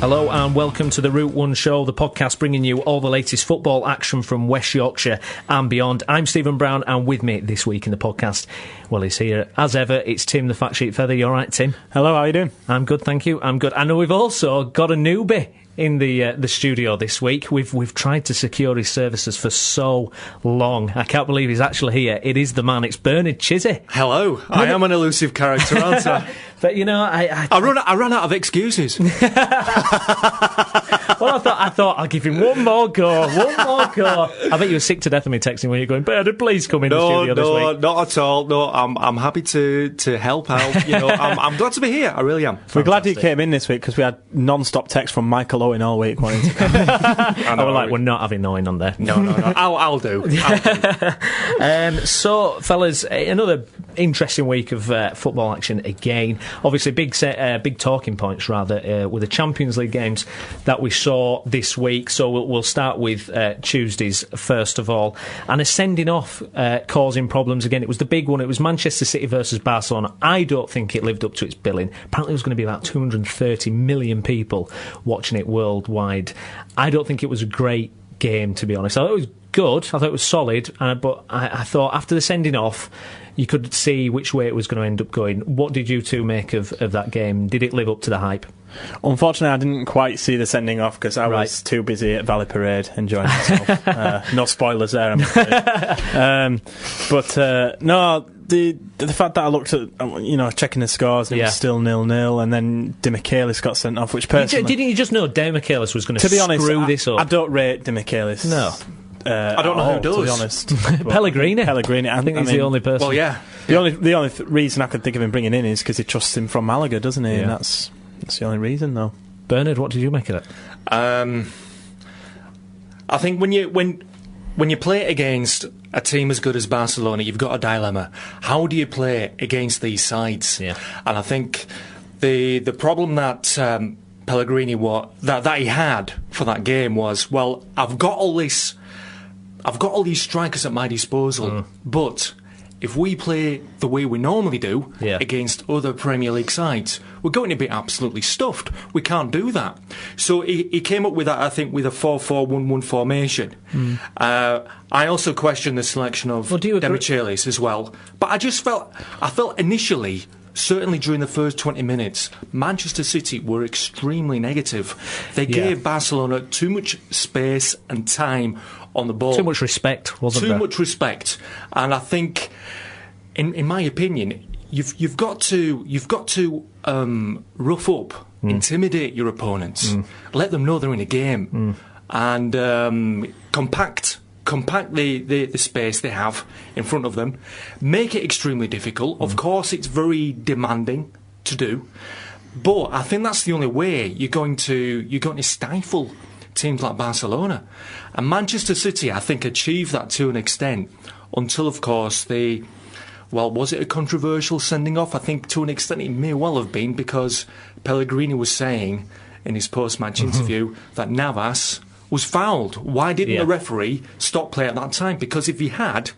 Hello and welcome to the Route 1 Show, the podcast bringing you all the latest football action from West Yorkshire and beyond. I'm Stephen Brown, and with me this week in the podcast, well, he's here as ever, it's Tim the Fact Sheet Feather. You alright, Tim? Hello, how are you doing? I'm good, thank you, I'm good. I know we've also got a newbie in the studio this week. We've tried to secure his services for so long. I can't believe he's actually here. It is the man, it's Bernard Chizzy. Hello, I am an elusive character, aren't I? But you know, I ran out of excuses. Well, I thought I'll give him one more go. I bet you were sick to death of me texting when you're going, Bernard, please come in the studio this week. No, not at all. No, I'm happy to help out. You know, I'm glad to be here. I really am. We're glad you came in this week because we had non-stop texts from Michael Owen all week wanting to come. I was like, we're not having Owen on there. No. I'll do. So, fellas, another interesting week of football action again. Obviously, big talking points, rather, with the Champions League games that we saw this week. So we'll start with Tuesdays, first of all. And a sending off causing problems again. It was the big one. It was Manchester City versus Barcelona. I don't think it lived up to its billing. Apparently, there was going to be about 230 million people watching it worldwide. I don't think it was a great game, to be honest. I thought it was good. I thought it was solid. But I thought after the sending off, you could see which way it was going to end up going. What did you two make of that game? Did it live up to the hype? Unfortunately, I didn't quite see the sending off because I was too busy at Valley Parade enjoying myself. No spoilers there, I'm afraid. No, the fact that I looked at, checking the scores, and it was still 0-0, and then Demichelis got sent off, which personally... Didn't you just know Demichelis was going to screw this up? I don't rate Demichelis. No. I don't know who does, to be honest. Pellegrini. I think he's the only person. Well, yeah. The only reason I could think of him bringing in is because he trusts him from Malaga, doesn't he? Yeah. And that's the only reason, though. Bernard, what did you make of it? I think when you play against a team as good as Barcelona, you've got a dilemma. How do you play against these sides? Yeah. And I think the problem that Pellegrini that he had for that game was, well, I've got all these strikers at my disposal, but if we play the way we normally do against other Premier League sides, we're going to be absolutely stuffed. We can't do that. So he came up with that, I think, with a 4-4-1-1 formation. I also questioned the selection of Demichelis as well. But I felt initially, certainly during the first 20 minutes, Manchester City were extremely negative. They gave Barcelona too much space and time on the ball. Too much respect, wasn't there? Too much respect. And I think, in my opinion, you've got to rough up, intimidate your opponents, let them know they're in a game, and compact the space they have in front of them, make it extremely difficult. Of course, it's very demanding to do, but I think that's the only way you're going to stifle teams like Barcelona. And Manchester City, I think, achieved that to an extent until, of course, was it a controversial sending off? I think to an extent it may well have been, because Pellegrini was saying in his post-match interview that Navas was fouled. Why didn't the referee stop play at that time? Because if he had,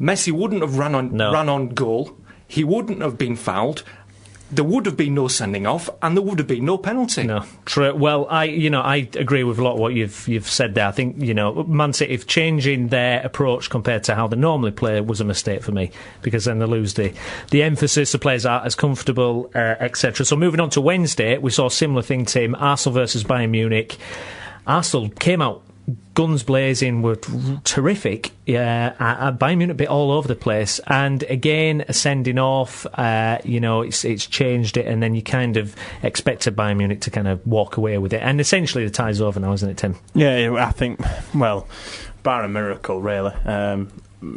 Messi wouldn't have ran on goal, he wouldn't have been fouled, there would have been no sending off, and there would have been no penalty. No, true. Well, I agree with a lot of what you've said there. I think, Man City, if changing their approach compared to how they normally play was a mistake for me, because then they lose the emphasis, the players aren't as comfortable, etc. So moving on to Wednesday, we saw a similar thing, Tim. Arsenal versus Bayern Munich. Arsenal came out guns blazing, were terrific. Bayern Munich a bit all over the place, and again a sending off. It's changed it, and then you kind of expected Bayern Munich to kind of walk away with it, and essentially the tie's over now, isn't it, Tim? Yeah, I think, well, bar a miracle, really.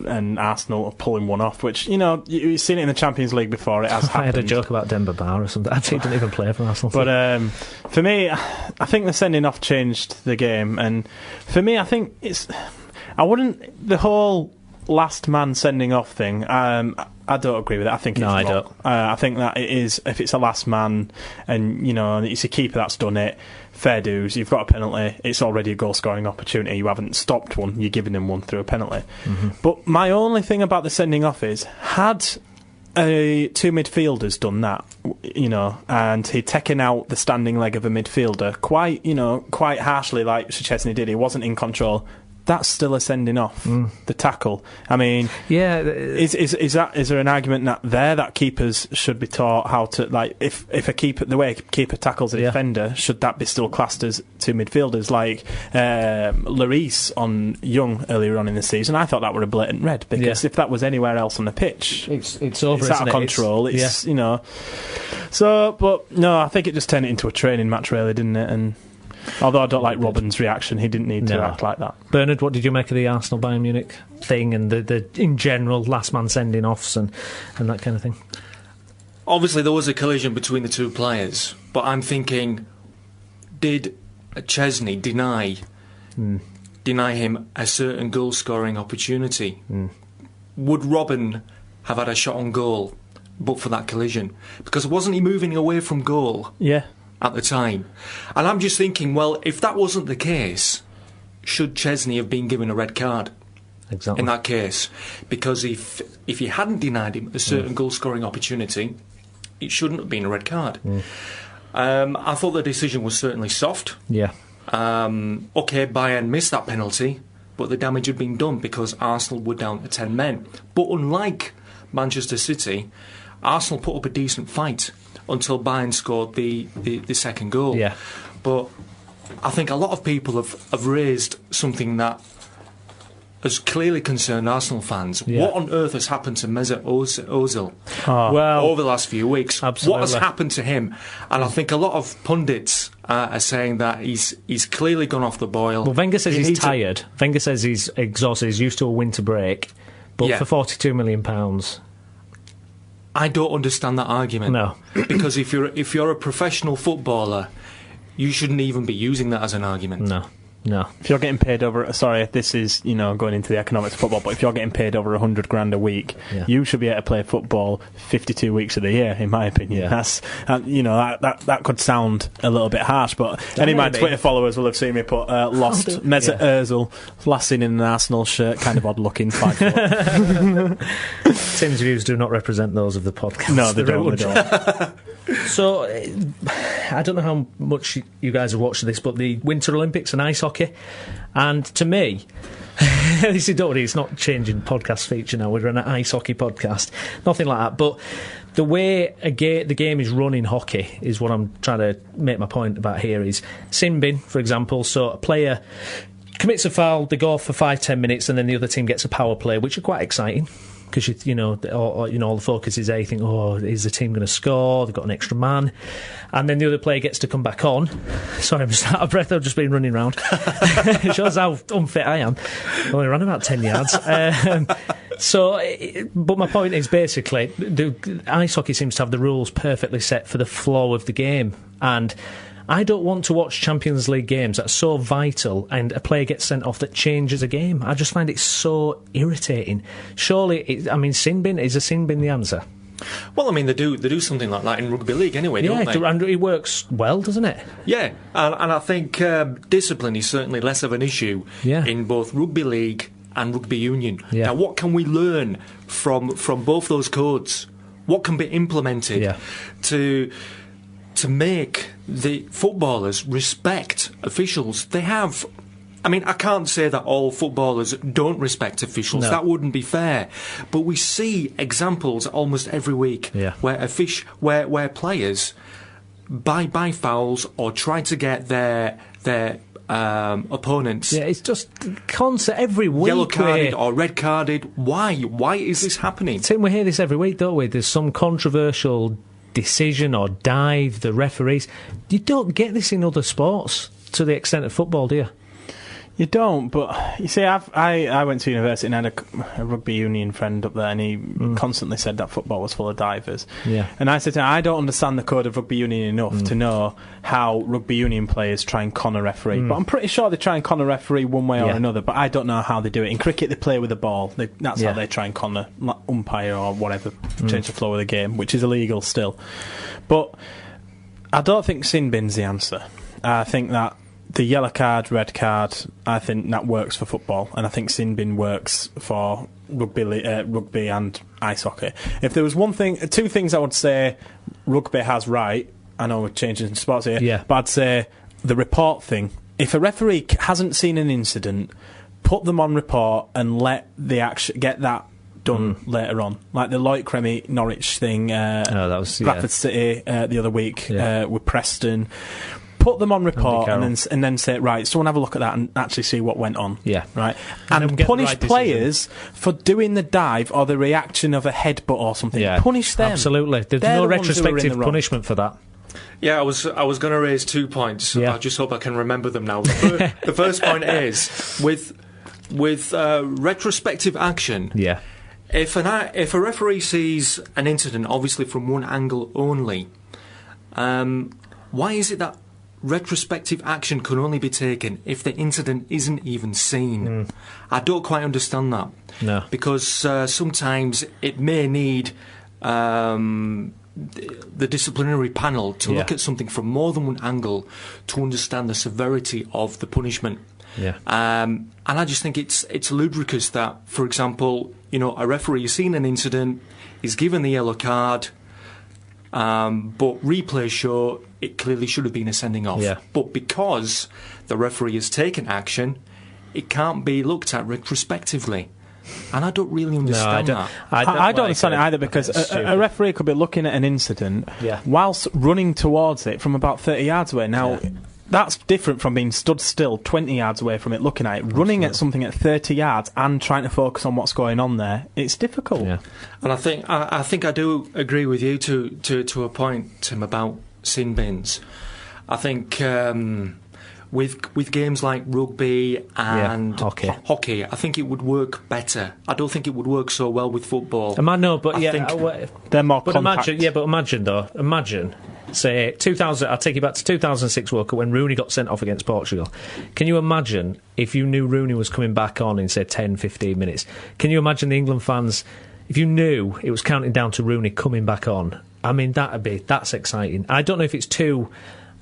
And Arsenal are pulling one off, which, you've seen it in the Champions League before. It has happened. I had a joke about Demba Ba or something. Actually, he didn't even play for Arsenal. But for me, I think the sending off changed the game, and for me, I think the whole last man sending off thing, I don't agree with it. I think it's wrong. I don't. I think that it is, if it's a last man and it's a keeper that's done it, fair dues, you've got a penalty, it's already a goal scoring opportunity, you haven't stopped one, you're giving them one through a penalty. But my only thing about the sending off is, had two midfielders done that, and he'd taken out the standing leg of a midfielder quite harshly, like Szczesny did. He wasn't in control. That's still a sending off. The tackle. I mean, yeah. Is there an argument that keepers should be taught how to, like, if a keeper, the way a keeper tackles a defender, should that be still classed as two midfielders? Like Lloris on Young earlier on in the season, I thought that were a blatant red, because if that was anywhere else on the pitch, it's over. It's out of control. It's So, but no, I think it just turned it into a training match, really, didn't it? And although I don't like Robben's reaction, he didn't need to act like that. Bernard, what did you make of the Arsenal Bayern Munich thing and the in general last man sending offs and that kind of thing? Obviously, there was a collision between the two players, but I'm thinking, did Szczesny deny him a certain goal scoring opportunity? Would Robben have had a shot on goal but for that collision? Because wasn't he moving away from goal? Yeah. At the time. And I'm just thinking, well, if that wasn't the case, should Szczesny have been given a red card? Exactly. In that case? Because if he hadn't denied him a certain goal-scoring opportunity, it shouldn't have been a red card. I thought the decision was certainly soft. Yeah. OK, Bayern missed that penalty, but the damage had been done because Arsenal were down to 10 men. But unlike Manchester City, Arsenal put up a decent fight until Bayern scored the second goal. Yeah. But I think a lot of people have raised something that has clearly concerned Arsenal fans. Yeah. What on earth has happened to Mesut Ozil well, over the last few weeks? Absolutely. What has happened to him? And I think a lot of pundits are saying that he's clearly gone off the boil. Well, Wenger says he's tired. Wenger says he's exhausted. He's used to a winter break. But for £42 million... I don't understand that argument. No. Because if you're a professional footballer, you shouldn't even be using that as an argument. No. If you're getting paid over, sorry, this is going into the economics of football, but if you're getting paid over $100,000 a week, you should be able to play football 52 weeks of the year, in my opinion. Yeah. That's that could sound a little bit harsh, but any of my Twitter followers will have seen me put lost Mesut Ozil last seen in an Arsenal shirt, kind of odd looking, 5 foot. Tim's views do not represent those of the podcast. No, they don't. So, I don't know how much you guys have watched this, but the Winter Olympics and ice hockey, and to me, this is it's not changing podcast feature now, we're an ice hockey podcast, nothing like that, but the way the game is run in hockey is what I'm trying to make my point about here is sin bin, for example, so a player commits a foul, they go off for 5-10 minutes and then the other team gets a power play, which are quite exciting. Because all the focus is there. You think, is the team going to score? They've got an extra man, and then the other player gets to come back on. Sorry, I'm just out of breath. I've just been running around. It shows how unfit I am. I only ran about 10 yards. But my point is basically, the ice hockey seems to have the rules perfectly set for the flow of the game, and I don't want to watch Champions League games that are so vital and a player gets sent off that changes a game. I just find it so irritating. Surely, sin bin, is a sin bin the answer? Well, they do something like that in rugby league anyway, don't they? And it works well, doesn't it? Yeah, and I think discipline is certainly less of an issue in both rugby league and rugby union. Yeah. Now, what can we learn from both those codes? What can be implemented to make the footballers respect officials? They have... I can't say that all footballers don't respect officials. No. That wouldn't be fair. But we see examples almost every week where players buy fouls or try to get their opponents... Yeah, it's just constant every week. Yellow carded or red carded. Why? Why is this happening? Tim, we hear this every week, don't we? There's some controversial decision or dive, the referees. You don't get this in other sports to the extent of football, do you? You don't, but you see, I went to university and had a rugby union friend up there, and he constantly said that football was full of divers. Yeah. And I said to him, I don't understand the code of rugby union enough to know how rugby union players try and con a referee. But I'm pretty sure they try and con a referee one way or another, but I don't know how they do it. In cricket, they play with the ball. That's how they try and con a umpire or whatever, change the flow of the game, which is illegal still. But I don't think sin bin's the answer. I think that the yellow card, red card, I think that works for football, and I think sin bin works for rugby and ice hockey. If there was two things I would say rugby has right, I know we're changing sports here, but I'd say the report thing. If a referee hasn't seen an incident, put them on report and let the action get that done later on, like the Lloyd Cremy Norwich thing. That was Bradford City the other week with Preston. Put them on report and then say, right, someone have a look at that and actually see what went on. Yeah, right, and punish players for doing the dive or the reaction of a headbutt or something. Yeah, punish them. Absolutely, there's no retrospective punishment for that. Yeah, I was going to raise 2 points. Yeah. I just hope I can remember them now. The first point is with retrospective action. Yeah. If a referee sees an incident, obviously from one angle only, why is it that retrospective action can only be taken if the incident isn't even seen? I don't quite understand that. No. Because sometimes it may need the disciplinary panel to look at something from more than one angle to understand the severity of the punishment. Yeah. And I just think it's ludicrous that, for example, a referee has seen an incident, is given the yellow card, but replays show it clearly should have been a sending off. Yeah. But because the referee has taken action, it can't be looked at retrospectively. And I don't really understand that. I don't understand it either, because a referee could be looking at an incident whilst running towards it from about 30 yards away. Now, that's different from being stood still 20 yards away from it, looking at it. Running at something at 30 yards and trying to focus on what's going on there, it's difficult. Yeah. And I think I do agree with you to a point, Tim, about sin bins. I think with games like rugby and hockey, I think it would work better. I don't think it would work so well with football. They're more compact. Imagine, say, 2000. I'll take you back to 2006 World Cup when Rooney got sent off against Portugal. Can you imagine if you knew Rooney was coming back on in, say, 10, 15 minutes? Can you imagine the England fans, if you knew it was counting down to Rooney coming back on? I mean, that's exciting. I don't know if it's too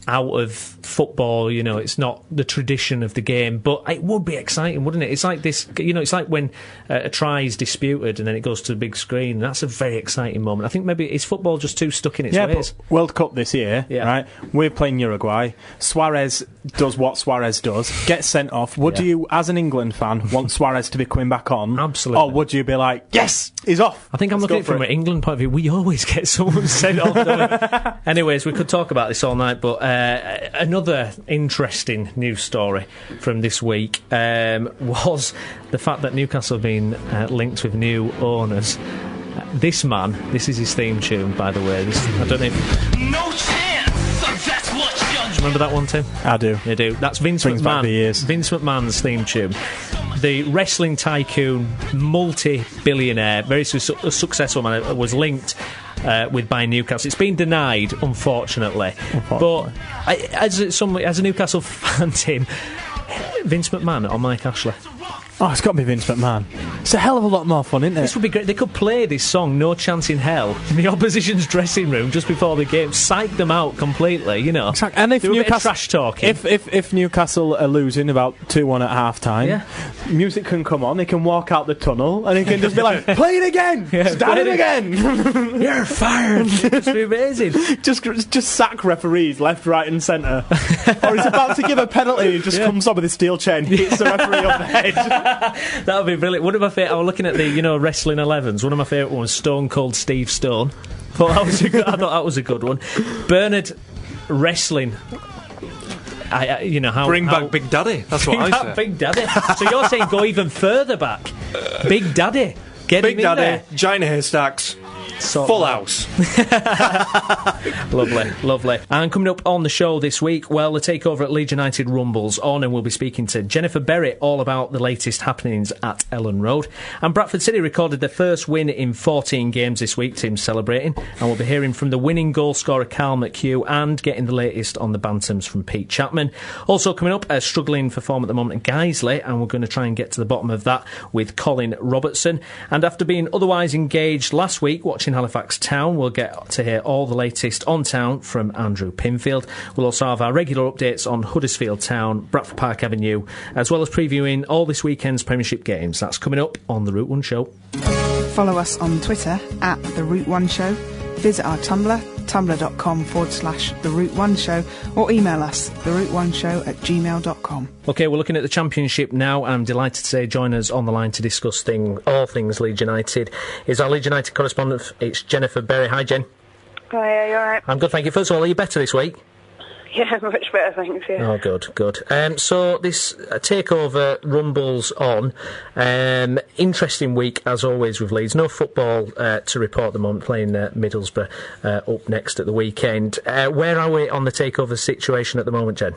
out of football, it's not the tradition of the game, but it would be exciting, wouldn't it? It's like this, it's like when a try is disputed and then it goes to the big screen. That's a very exciting moment. I think maybe is football just too stuck in its ways? But World Cup this year, right? We're playing Uruguay. Suarez does what Suarez does, gets sent off. Would you, as an England fan, want Suarez to be coming back on? Absolutely. Or would you be like, yes, he's off? I think I'm looking at it from an England point of view. We always get someone sent off. Anyways, we could talk about this all night, but another interesting news story from this week was the fact that Newcastle have been linked with new owners. This is his theme tune, by the way. I don't know if... No chance! That's what you remember that one, Tim? I do. You do. That's Vince McMahon's theme tune. The wrestling tycoon, multi-billionaire, very successful man, was linked with buying Newcastle. It's been denied, unfortunately. But as a Newcastle fan, Tim, Vince McMahon or Mike Ashley? Oh, it's got to be Vince McMahon. It's a hell of a lot more fun, isn't it? This would be great. They could play this song, No Chance in Hell, in the opposition's dressing room just before the game. Psych them out completely, Exactly. And if Newcastle, trash talking. If Newcastle are losing about 2-1 at half time, music can come on, they can walk out the tunnel, and he can just be like, play it again! Start it again! You're fired! It's amazing. Just sack referees left, right, and centre. Or he's about to give a penalty, he just comes up with a steel chain, hits the referee on the head. That would be brilliant. One of my favourite, I was looking at the wrestling 11s. One of my favourite ones, Stone Cold Steve Stone. I thought that was a good one. Bernard wrestling. Bring back Big Daddy. That's what I said. Big Daddy. So you're saying go even further back? Big Daddy. Get Big him in Daddy. there. Giant haystacks. Full house. Lovely. And coming up on the show this week, the takeover at Leeds United rumbles on, and we'll be speaking to Jennifer Berry all about the latest happenings at Ellen Road. And Bradford City recorded their first win in 14 games this week, team's celebrating, and we'll be hearing from the winning goal scorer Carl McHugh and getting the latest on the bantams from Pete Chapman. Also coming up, a struggling for form at the moment at Guiseley, and we're going to try and get to the bottom of that with Colin Robertson. And after being otherwise engaged last week watching Halifax Town. We'll get to hear all the latest on town from Andrew Pinfield. We'll also have our regular updates on Huddersfield Town, Bradford Park Avenue, as well as previewing all this weekend's Premiership games. That's coming up on The Route 1 Show. Follow us on Twitter at The Route 1 Show. Visit our Tumblr, tumblr.com/The Route 1 Show, or email us, theroute1show@gmail.com. OK, we're looking at the Championship now, and I'm delighted to say join us on the line to discuss all things Leeds United is our Leeds United correspondent. It's Jennifer Berry. Hi, Jen. Hi, you alright? I'm good, thank you. First of all, are you better this week? Yeah, much better, thanks, yeah. Oh, good. So this takeover rumbles on. Interesting week, as always, with Leeds. No football to report at the moment, playing Middlesbrough up next at the weekend. Where are we on the takeover situation at the moment, Jen?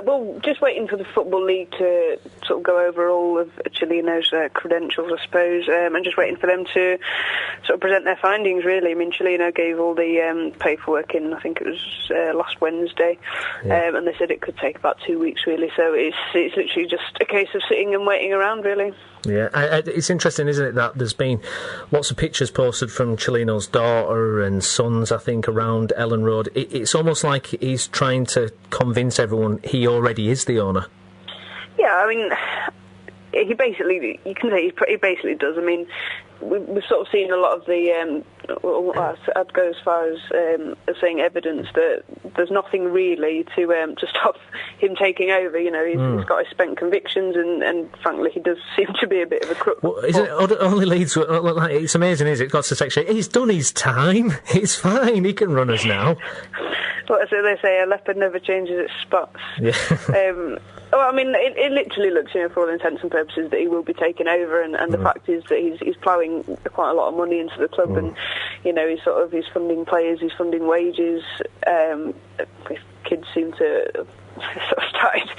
Well, just waiting for the Football League to sort of go over all of Cellino's credentials, I suppose, and just waiting for them to sort of present their findings, really. I mean, Cellino gave all the paperwork in, I think it was last Wednesday, and they said it could take about 2 weeks, really, so it's literally just a case of sitting and waiting around, really. Yeah, it's interesting, isn't it, that there's been lots of pictures posted from Cellino's daughter and sons, I think, around Ellen Road. It's almost like he's trying to convince everyone he already is the owner. Yeah, I mean, you can say he basically does. I mean, we've sort of seen a lot of the, I'd go as far as saying evidence that there's nothing really to stop him taking over. You know, he's got his spent convictions, and frankly, he does seem to be a bit of a crook. Well, is it only Leeds? It's amazing, is it? Got to section. He's done his time. It's fine. He can run us now. Well, so they say a leopard never changes its spots. Yeah. Well, I mean, it literally looks, you know, for all intents and purposes, that he will be taking over, and the fact is that he's ploughing quite a lot of money into the club, and you know, he's funding players, he's funding wages. His kids seem to have sort of started,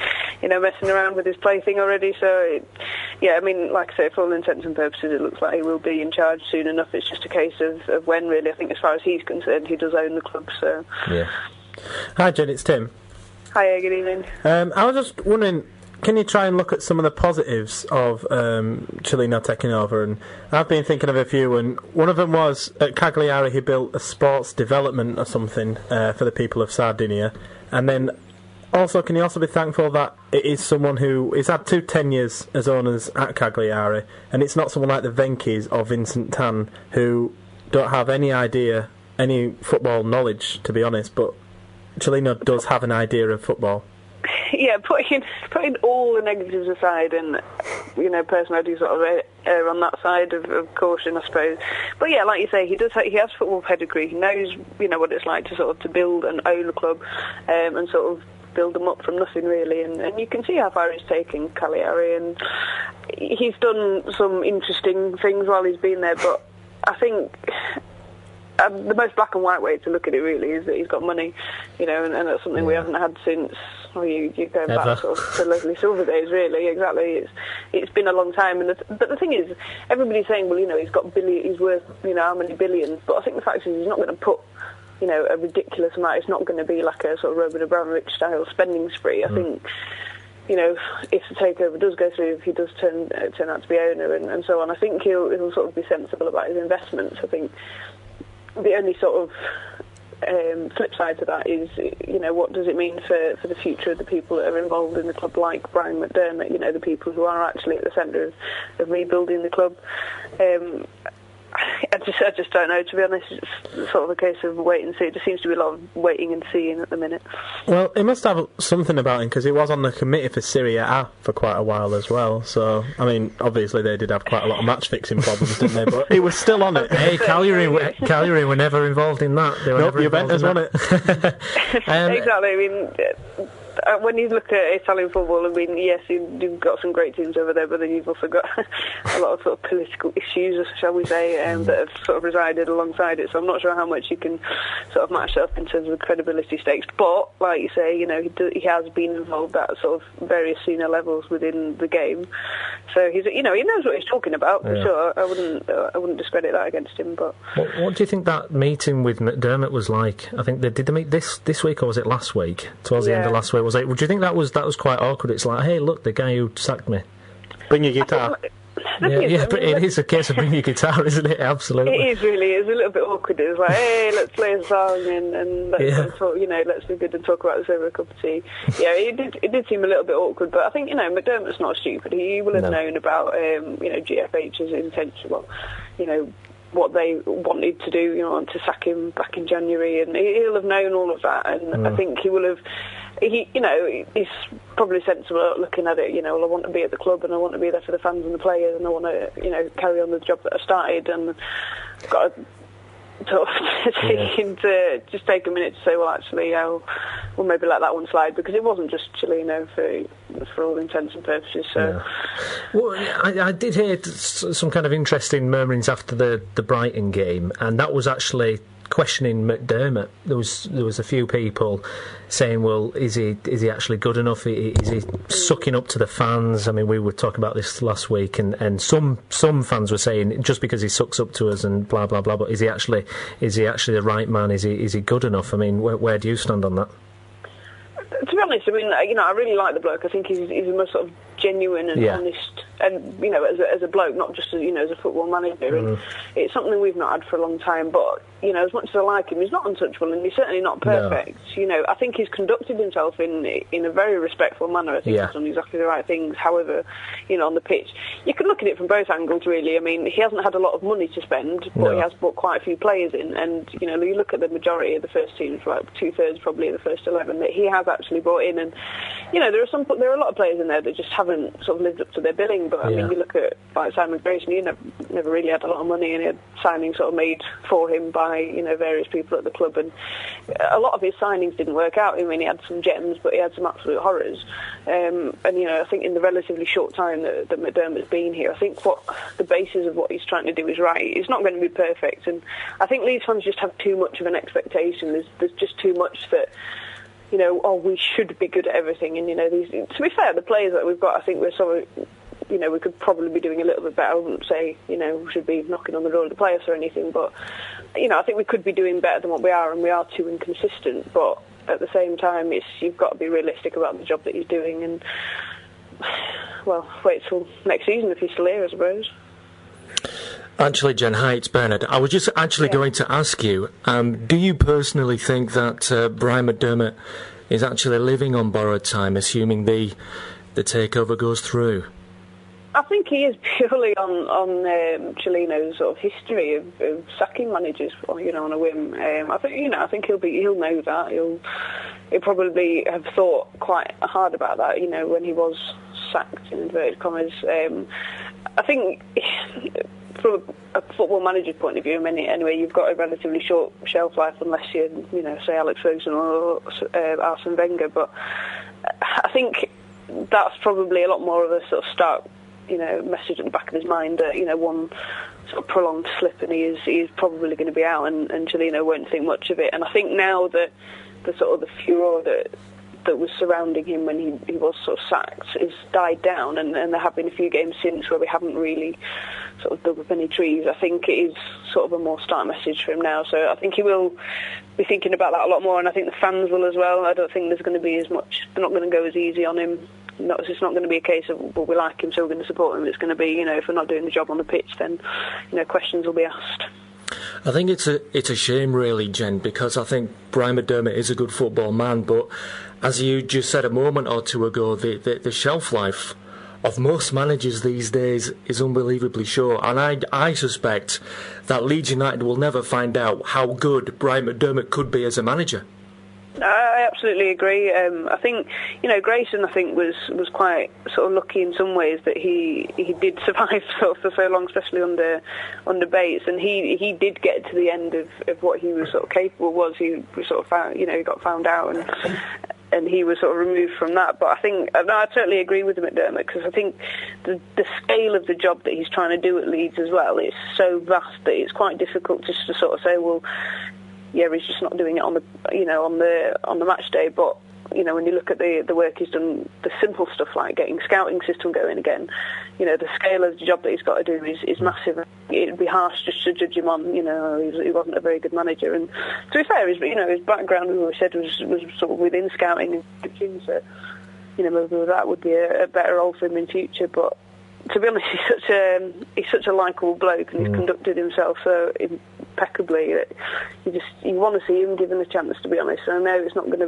you know, messing around with his plaything already. So, I mean, like I say, for all intents and purposes, it looks like he will be in charge soon enough. It's just a case of when, really. I think, as far as he's concerned, he does own the club. So, yeah. Hi, Jen. It's Tim. Hiya, good evening. I was just wondering, can you try and look at some of the positives of Cellino taking over? And I've been thinking of a few, and one of them was at Cagliari he built a sports development or something for the people of Sardinia. And then also, can you also be thankful that it is someone who has had 2 tenures as owners at Cagliari, and it's not someone like the Venkis or Vincent Tan who don't have any idea, any football knowledge, to be honest, but Cellino does have an idea of football. Yeah, putting all the negatives aside, and you know, personally, I do sort of err on that side of caution, I suppose. But yeah, like you say, he has football pedigree. He knows, you know, what it's like to build and own a club, and sort of build them up from nothing, really. And you can see how far he's taken Cagliari, and he's done some interesting things while he's been there. But I think the most black and white way to look at it, really, is that he's got money, you know, and that's something we haven't had since, you're going back sort of to Leslie Silver days, really. Exactly. It's been a long time, but the thing is, everybody's saying, well, you know, he's worth, you know, how many billions, but I think the fact is he's not going to put, you know, a ridiculous amount. It's not going to be like a sort of Roman Abramovich style spending spree. I think, you know, if the takeover does go through, if he does turn out to be owner and so on, I think he'll sort of be sensible about his investments. I think the only sort of flip side to that is, you know, what does it mean for the future of the people that are involved in the club, like Brian McDermott, you know, the people who are actually at the centre of rebuilding the club. I just don't know, to be honest. It's sort of a case of wait and see. It just seems to be a lot of waiting and seeing at the minute. Well, he must have something about him, because he was on the committee for Serie A for quite a while as well. So, I mean, obviously they did have quite a lot of match-fixing problems, didn't they? But he was still on it. Hey, Cagliari were never involved in that. They were nope, Juventus won it. Exactly, I mean, when you look at Italian football, I mean, yes, you've got some great teams over there, but then you've also got a lot of sort of political issues, shall we say, that have sort of resided alongside it. So I'm not sure how much you can sort of match that up in terms of credibility stakes. But like you say, you know, he has been involved at sort of various senior levels within the game. So he's, you know, he knows what he's talking about for sure. I wouldn't discredit that against him. But what do you think that meeting with McDermott was like? I think did they meet this week, or was it last week? Towards the end of last week, was it? Would you think that was quite awkward? It's like, hey, look, the guy who sacked me. Bring your guitar. But it is a case of bringing your guitar, isn't it? Absolutely. It is really. It's a little bit awkward. It's like, hey, let's play a song and let's talk, let's be good and talk about this over a cup of tea. Yeah, it did seem a little bit awkward, but I think, McDermott's not stupid. He will have known about, GFH's intention, what they wanted to do, to sack him back in January, and he'll have known all of that, and I think he will have. He's probably sensible looking at it. I want to be at the club, and I want to be there for the fans and the players, and I want to, carry on the job that I started, and I've got to sort of take a minute to say, well, actually, we'll maybe let that one slide, because it wasn't just Cellino for all intents and purposes. So, well, I did hear some kind of interesting murmurings after the Brighton game, and that was actually questioning McDermott. There was a few people saying, well, is he actually good enough? Is he sucking up to the fans? I mean, we were talking about this last week, and some fans were saying, just because he sucks up to us and blah blah blah, but is he actually the right man? Is he good enough? I mean, where do you stand on that? To be honest, I mean, I really like the bloke. I think he's the most sort of genuine and honest, and as a bloke, not just as a football manager. And it's something we've not had for a long time. But as much as I like him, he's not untouchable, and he's certainly not perfect. No. I think he's conducted himself in a very respectful manner. I think he's done exactly the right things. However, on the pitch, you can look at it from both angles, really. I mean, he hasn't had a lot of money to spend, but he has brought quite a few players in, and you look at the majority of the first teams, like 2/3 probably of the first 11 that he has actually brought in, and there are a lot of players in there that just haven't sort of lived up to their billing. But I mean, you look at like Simon Grayson, he never really had a lot of money, and he had signings sort of made for him by various people at the club, and a lot of his signings didn't work out. I mean, he had some gems, but he had some absolute horrors. And I think in the relatively short time that McDermott's been here, I think what the basis of what he's trying to do is right. It's not going to be perfect, and I think Leeds fans just have too much of an expectation. There's just too much that. We should be good at everything. And, to be fair, the players that we've got, I think we're sort of, we could probably be doing a little bit better. I wouldn't say, we should be knocking on the door of the playoffs or anything, but, I think we could be doing better than what we are, and we are too inconsistent. But at the same time, you've got to be realistic about the job that he's doing, and, well, wait till next season if he's still here, I suppose. Actually, Jen, hi, it's Bernard. I was just going to ask you, do you personally think that Brian McDermott is actually living on borrowed time, assuming the takeover goes through? I think he is purely on Cellino's sort of history of sacking managers, on a whim. I think he'll know that. He'll probably have thought quite hard about that, when he was sacked in inverted commas. I think. From a football manager's point of view, anyway, you've got a relatively short shelf life unless you're, say Alex Ferguson or Arsene Wenger. But I think that's probably a lot more of a sort of stark, message at the back of his mind that, one sort of prolonged slip and he is probably going to be out, and Cellino won't think much of it. And I think now that the sort of the furor that was surrounding him when he was sort of sacked has died down, and there have been a few games since where we haven't really sort of dug up any trees. I think it is sort of a more stark message for him now, so I think he will be thinking about that a lot more, and I think the fans will as well. I don't think there's going to be as much, they're not going to go as easy on him. It's not going to be a case of, well, we like him so we're going to support him. It's going to be, if we're not doing the job on the pitch, then questions will be asked. I think it's a shame, really, Jen, because I think Brian McDermott is a good football man, but as you just said a moment or two ago, the shelf life of most managers these days is unbelievably short, and I suspect that Leeds United will never find out how good Brian McDermott could be as a manager. I absolutely agree. I think, Grayson, I think, was quite sort of lucky in some ways that he did survive for so long, especially under Bates, and he did get to the end of what he was sort of capable was. He was sort of found, he got found out, and he was sort of removed from that. But I think, I totally agree with McDermott, because I think the scale of the job that he's trying to do at Leeds as well is so vast that it's quite difficult just to sort of say, well, yeah, he's just not doing it on the match day. But when you look at the work he's done, the simple stuff like getting scouting system going again, the scale of the job that he's got to do is massive. It'd be harsh just to judge him on, he wasn't a very good manager. And to be fair, his background, as we said, was sort of within scouting and coaching. So maybe that would be a better role for him in future. But to be honest, he's such a likeable bloke, and he's conducted himself so impeccably that you want to see him given a chance. To be honest, and I know it ain't going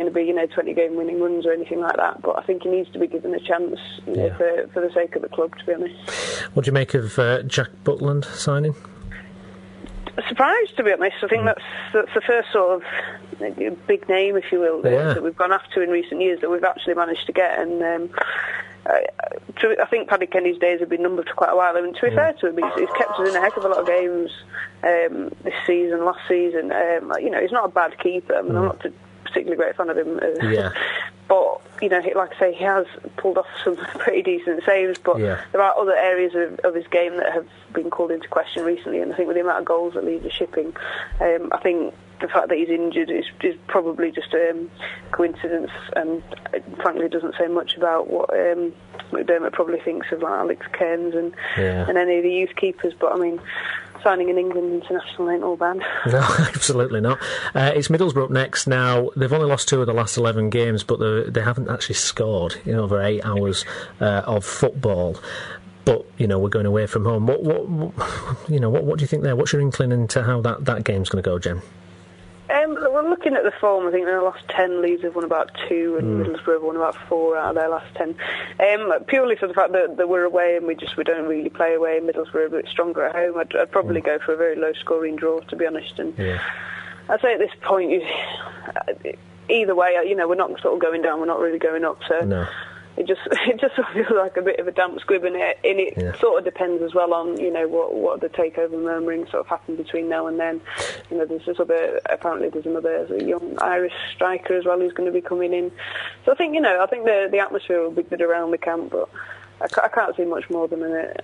to be 20 game winning runs or anything like that, but I think he needs to be given a chance for the sake of the club. To be honest, what do you make of Jack Butland signing? Surprised, to be honest. I think that's the first sort of big name, if you will, that we've gone after in recent years that we've actually managed to get. And I think Paddy Kenny's days have been numbered for quite a while. I mean, to be fair to him, he's kept us in a heck of a lot of games this season, last season. He's not a bad keeper. I mean, I'm not a particularly great fan of him. But, like I say, he has pulled off some pretty decent saves, but there are other areas of his game that have been called into question recently, and I think with the amount of goals that Leeds are shipping, I think the fact that he's injured is probably just a coincidence, and frankly doesn't say much about what McDermott probably thinks of like Alex Cairns and any of the youth keepers. But I mean, signing an England international ain't all bad. No, absolutely not. It's Middlesbrough up next. Now, they've only lost 2 of the last 11 games, but they haven't actually scored in over 8 hours of football. But, we're going away from home. What do you think there? What's your inkling into how that game's going to go, Jen? We're looking at the form. I think in the last 10, Leeds have won about 2, and Middlesbrough have won about 4 out of their last 10. Purely for the fact that we're away and we don't really play away. Middlesbrough are a bit stronger at home. I'd probably go for a very low-scoring draw, to be honest. And I'd say at this point, either way, we're not sort of going down. We're not really going up. So. No. It just sort of feels like a bit of a damp squib, and it sort of depends as well on what the takeover murmuring sort of happened between now and then. There's another young Irish striker as well who's going to be coming in. So I think the atmosphere will be good around the camp, but I can't see much more than a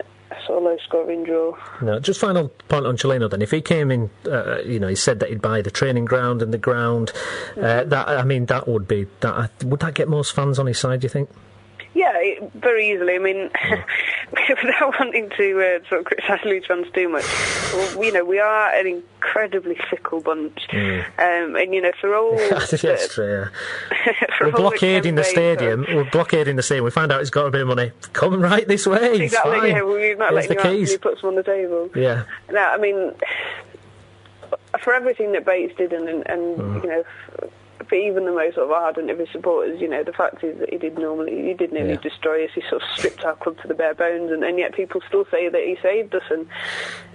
sort of low scoring draw. No, just final point on Cellino then. If he came in, he said that he'd buy the training ground and the ground. That would be that. Would that get most fans on his side, do you think? Yeah, very easily. I mean, without wanting to sort of criticise Leeds fans too much, we are an incredibly fickle bunch. And, for all... That's true, We're blockading the stadium. We find out it's got a bit of money. Come right this way. Exactly, we're not letting you out until you put some on the table. Yeah. No, I mean, for everything that Bates did and for even the most sort of ardent of his supporters, the fact is that he did nearly destroy us. He sort of stripped our club to the bare bones, and yet people still say that he saved us and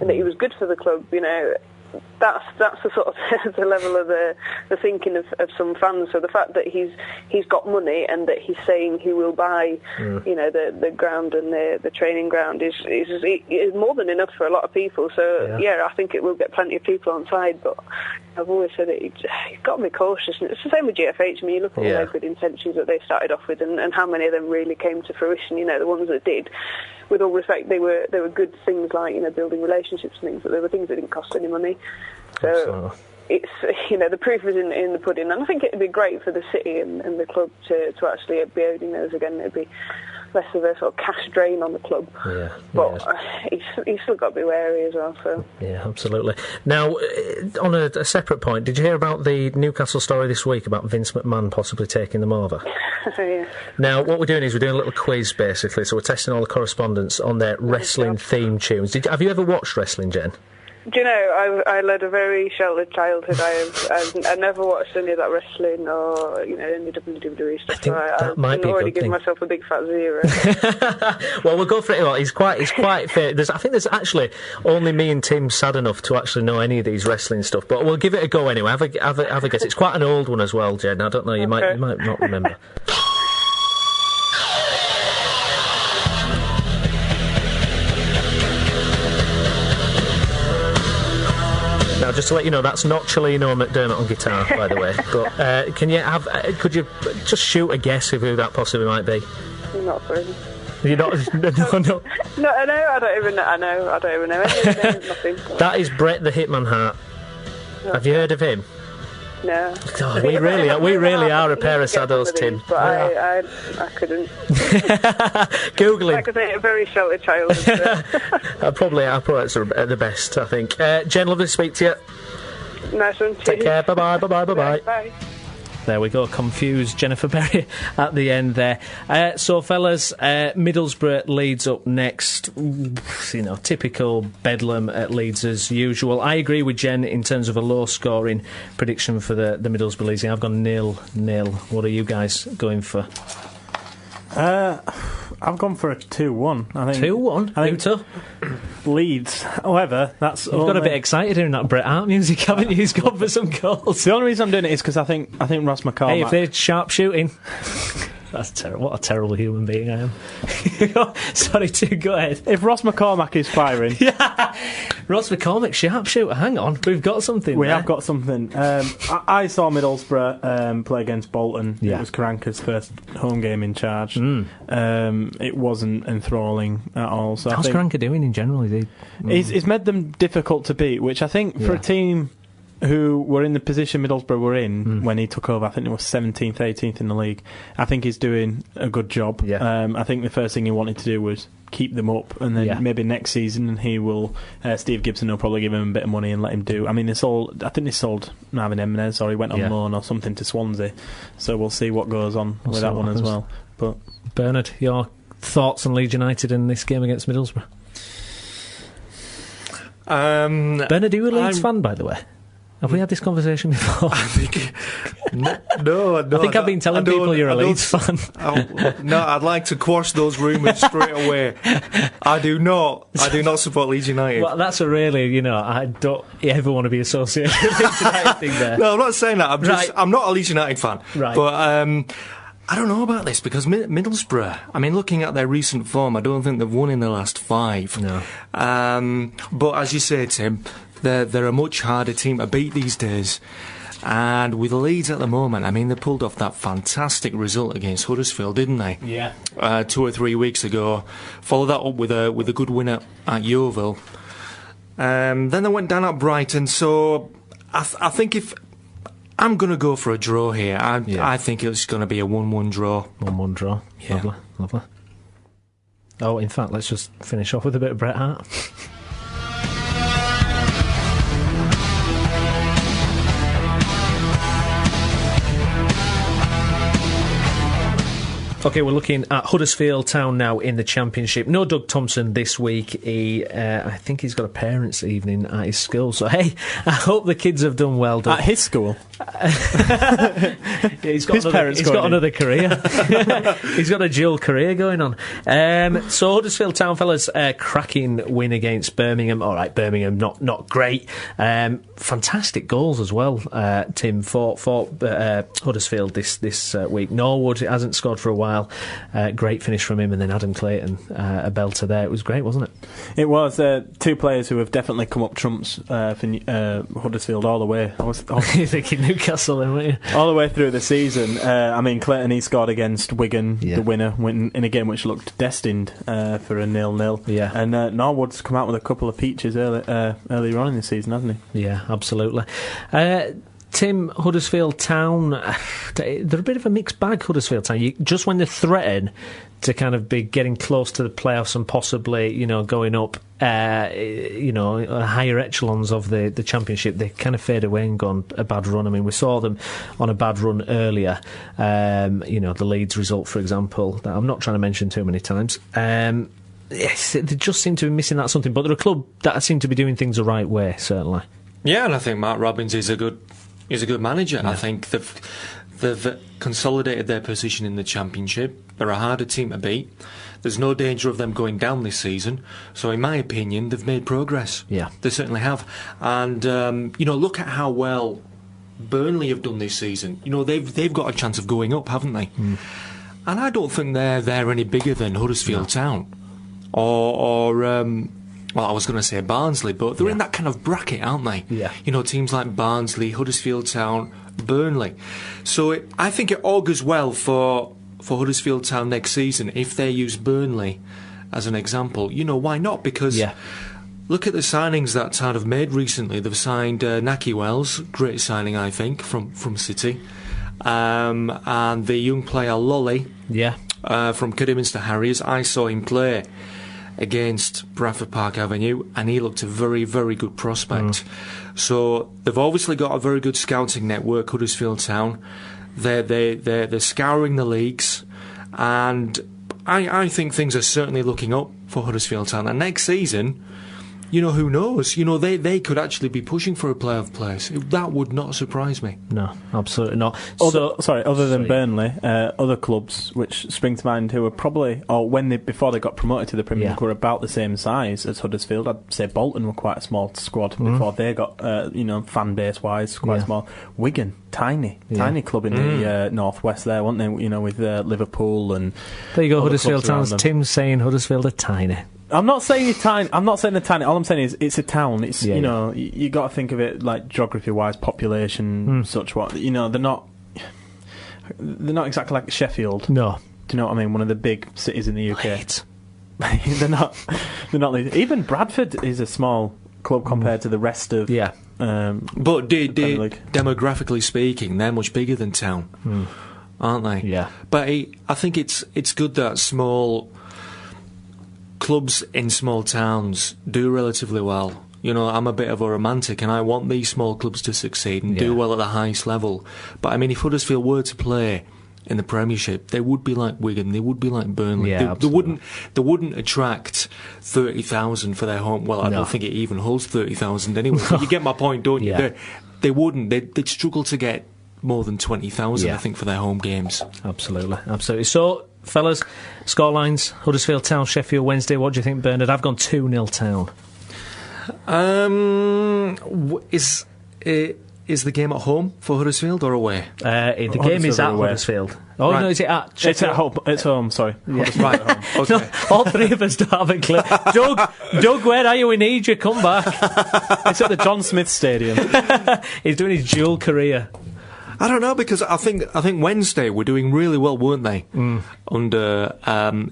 that he was good for the club. That's the sort of the level of the thinking of some fans. So the fact that he's got money and that he's saying he will buy, the ground and the training ground is more than enough for a lot of people. So I think it will get plenty of people on side. But I've always said that you've got to be cautious. And it's the same with GFH. I mean, you look at all their good intentions that they started off with, and how many of them really came to fruition. The ones that did. With all respect, they were good things like building relationships and things, but they were things that didn't cost any money. So it's the proof is in the pudding, and I think it'd be great for the city and the club to actually be owning those again. It'd be less of a sort of cash drain on the club. He's still got to be wary as well. So absolutely. Now, on a separate point, did you hear about the Newcastle story this week about Vince McMahon possibly taking them over? Now, what we're doing is we're doing a little quiz basically, so we're testing all the correspondence on their wrestling theme tunes. Have you ever watched wrestling, Jen? Do you know, I led a very sheltered childhood. I never watched any of that wrestling or any WWE stuff. I think that might be a good thing. I've already given myself a big fat 0. Well, we'll go for it. Well, he's quite fair. I think there's actually only me and Tim sad enough to actually know any of these wrestling stuff, but we'll give it a go anyway. Have a guess. It's quite an old one as well, Jen. I don't know. You might not remember. Now, just to let you know, that's not Cellino McDermott on guitar, by the way. But could you just shoot a guess of who that possibly might be? Not really. You're not? No. No, I don't even know. Nothing. That is Bret the Hitman Hart. Okay. Have you heard of him? No. Oh, we really are a pair of saddos, Tim. But I couldn't. Googling. Like I say, a very sheltered child. I'll probably that's the best, I think. Jen, lovely to speak to you. Nice one. Take care. Bye-bye. Bye. There we go, confused Jennifer Berry at the end there. So, fellas, Middlesbrough Leeds up next. Typical bedlam at Leeds as usual. I agree with Jen in terms of a low-scoring prediction for the Middlesbrough Leeds. I've gone 0-0. What are you guys going for? I've gone for a 2-1. I think 2-1? I think so? Leeds. However, that's You've got a bit excited hearing that Bret Hart music, haven't you? He's gone for some goals. The only reason I'm doing it is because I think Ross McCall. Hey, if they're sharp shooting. That's terrible. What a terrible human being I am. Sorry, go ahead. If Ross McCormack is firing... Ross McCormack, sharpshooter. Hang on, we've got something We there. have got something. I saw Middlesbrough play against Bolton. Yeah. It was Karanka's first home game in charge. It wasn't enthralling at all. So How's Karanka doing in general? He's made them difficult to beat, which I think for a team who were in the position Middlesbrough were in when he took over, I think it was 17th, 18th in the league. I think he's doing a good job. Yeah. I think the first thing he wanted to do was keep them up, and then maybe next season he will. Steve Gibson will probably give him a bit of money and let him do. I mean, I think they sold Marvin Emenez, or he went on loan or something to Swansea. So we'll see what goes on with that one as well. But Bernard, your thoughts on Leeds United in this game against Middlesbrough? Bernard, are you a Leeds fan, by the way? Have we had this conversation before? I think no. I think I've been telling people you're a Leeds fan. No, I'd like to quash those rumours straight away. I do not support Leeds United. Well, that's a really, I don't ever want to be associated with Leeds United thing there. No, I'm not saying that. I'm not a Leeds United fan. Right. But I don't know about this because Middlesbrough, I mean, looking at their recent form, I don't think they've won in the last 5. No. But as you say, Tim, they're a much harder team to beat these days. And with Leeds at the moment, I mean, they pulled off that fantastic result against Huddersfield, didn't they? Yeah. 2 or 3 weeks ago. Followed that up with a good win at Yeovil. Then they went down at Brighton. So I think if I'm going to go for a draw here, I think it's going to be a 1-1 draw. 1-1 draw. Yeah. Lovely. Oh, in fact, let's just finish off with a bit of Bret Hart. OK, we're looking at Huddersfield Town now in the Championship. No Doug Thompson this week. I think he's got a parents' evening at his school. So, hey, I hope the kids have done well, Doug. At his school? He's got another career. He's got a dual career going on. So, Huddersfield Town, fellas, cracking win against Birmingham. All right, Birmingham, not great. Fantastic goals as well, Tim, for Huddersfield this week. Norwood hasn't scored for a while. Great finish from him, and then Adam Clayton, a belter there. It was great, wasn't it? It was. 2 players who have definitely come up trumps for Huddersfield all the way. You're thinking Newcastle then, weren't you? All the way through the season. I mean, Clayton, he scored against Wigan, the winner, in a game which looked destined for a 0-0. Yeah. And Norwood's come out with a couple of peaches earlier on in the season, hasn't he? Yeah, absolutely. Tim, Huddersfield Town, they're a bit of a mixed bag, Huddersfield Town. Just when they threaten to kind of be getting close to the playoffs and possibly, going up, higher echelons of the Championship, they kind of fade away and go on a bad run. I mean, we saw them on a bad run earlier. The Leeds result, for example, that I'm not trying to mention too many times. Yes, they just seem to be missing that something. But they're a club that seem to be doing things the right way, certainly. Yeah, and I think Mark Robbins is a good manager. Yeah. I think they've consolidated their position in the Championship. They're a harder team to beat. There's no danger of them going down this season. So, in my opinion, they've made progress. Yeah, they certainly have. And look at how well Burnley have done this season. They've got a chance of going up, haven't they? And I don't think they're any bigger than Huddersfield Town or well, I was going to say Barnsley, but they're in that kind of bracket, aren't they? Yeah. Teams like Barnsley, Huddersfield Town, Burnley. So I think it augurs well for Huddersfield Town next season if they use Burnley as an example. Why not? Because look at the signings that Town have made recently. They've signed Naki Wells, great signing, I think, from City. And the young player Lolly from Kidderminster Harriers. I saw him play against Bradford Park Avenue, and he looked a very, very good prospect. So they've obviously got a very good scouting network, Huddersfield Town. They're scouring the leagues, and I think things are certainly looking up for Huddersfield Town. And next season, who knows? They could actually be pushing for a playoff place. That would not surprise me. No, absolutely not. Other than Burnley, other clubs which spring to mind who were probably, or before they got promoted to the Premier League, were about the same size as Huddersfield. I'd say Bolton were quite a small squad before they got, fan base wise, quite small. Wigan, tiny club in the northwest there, weren't they? With Liverpool and. There you go, Huddersfield Town. Tim's saying Huddersfield are tiny. I'm not saying you're tiny. I'm not saying they're tiny. All I'm saying is it's a town. It's you got to think of it like geography-wise, population, such what. They're not exactly like Sheffield. No. Do you know what I mean? One of the big cities in the UK. They're not. Even Bradford is a small club compared to the rest of. Yeah. But demographically speaking, they're much bigger than Town, aren't they? Yeah. But I think it's good that small clubs in small towns do relatively well. I'm a bit of a romantic, and I want these small clubs to succeed and do well at the highest level. But I mean, if Huddersfield were to play in the Premiership, they would be like Wigan, they would be like Burnley. Yeah, they wouldn't attract 30,000 for their home. Well, I don't think it even holds 30,000 anyway. But you get my point, don't you? Yeah. They wouldn't. They'd struggle to get more than 20,000, I think, for their home games. Absolutely. So, fellas, scorelines: Huddersfield Town, Sheffield Wednesday. What do you think, Bernard? I've gone 2-0 Town. Is the game at home for Huddersfield or away? The game is at Huddersfield. Oh, right. No, is it at Sheffield? It's at home. It's home, sorry. Yeah. Right, home. Okay. No, all three of us don't have a clue. Doug, where are you? We need you. Come back. It's at the John Smith Stadium. He's doing his dual career. I don't know, because I think Wednesday were doing really well, weren't they? Under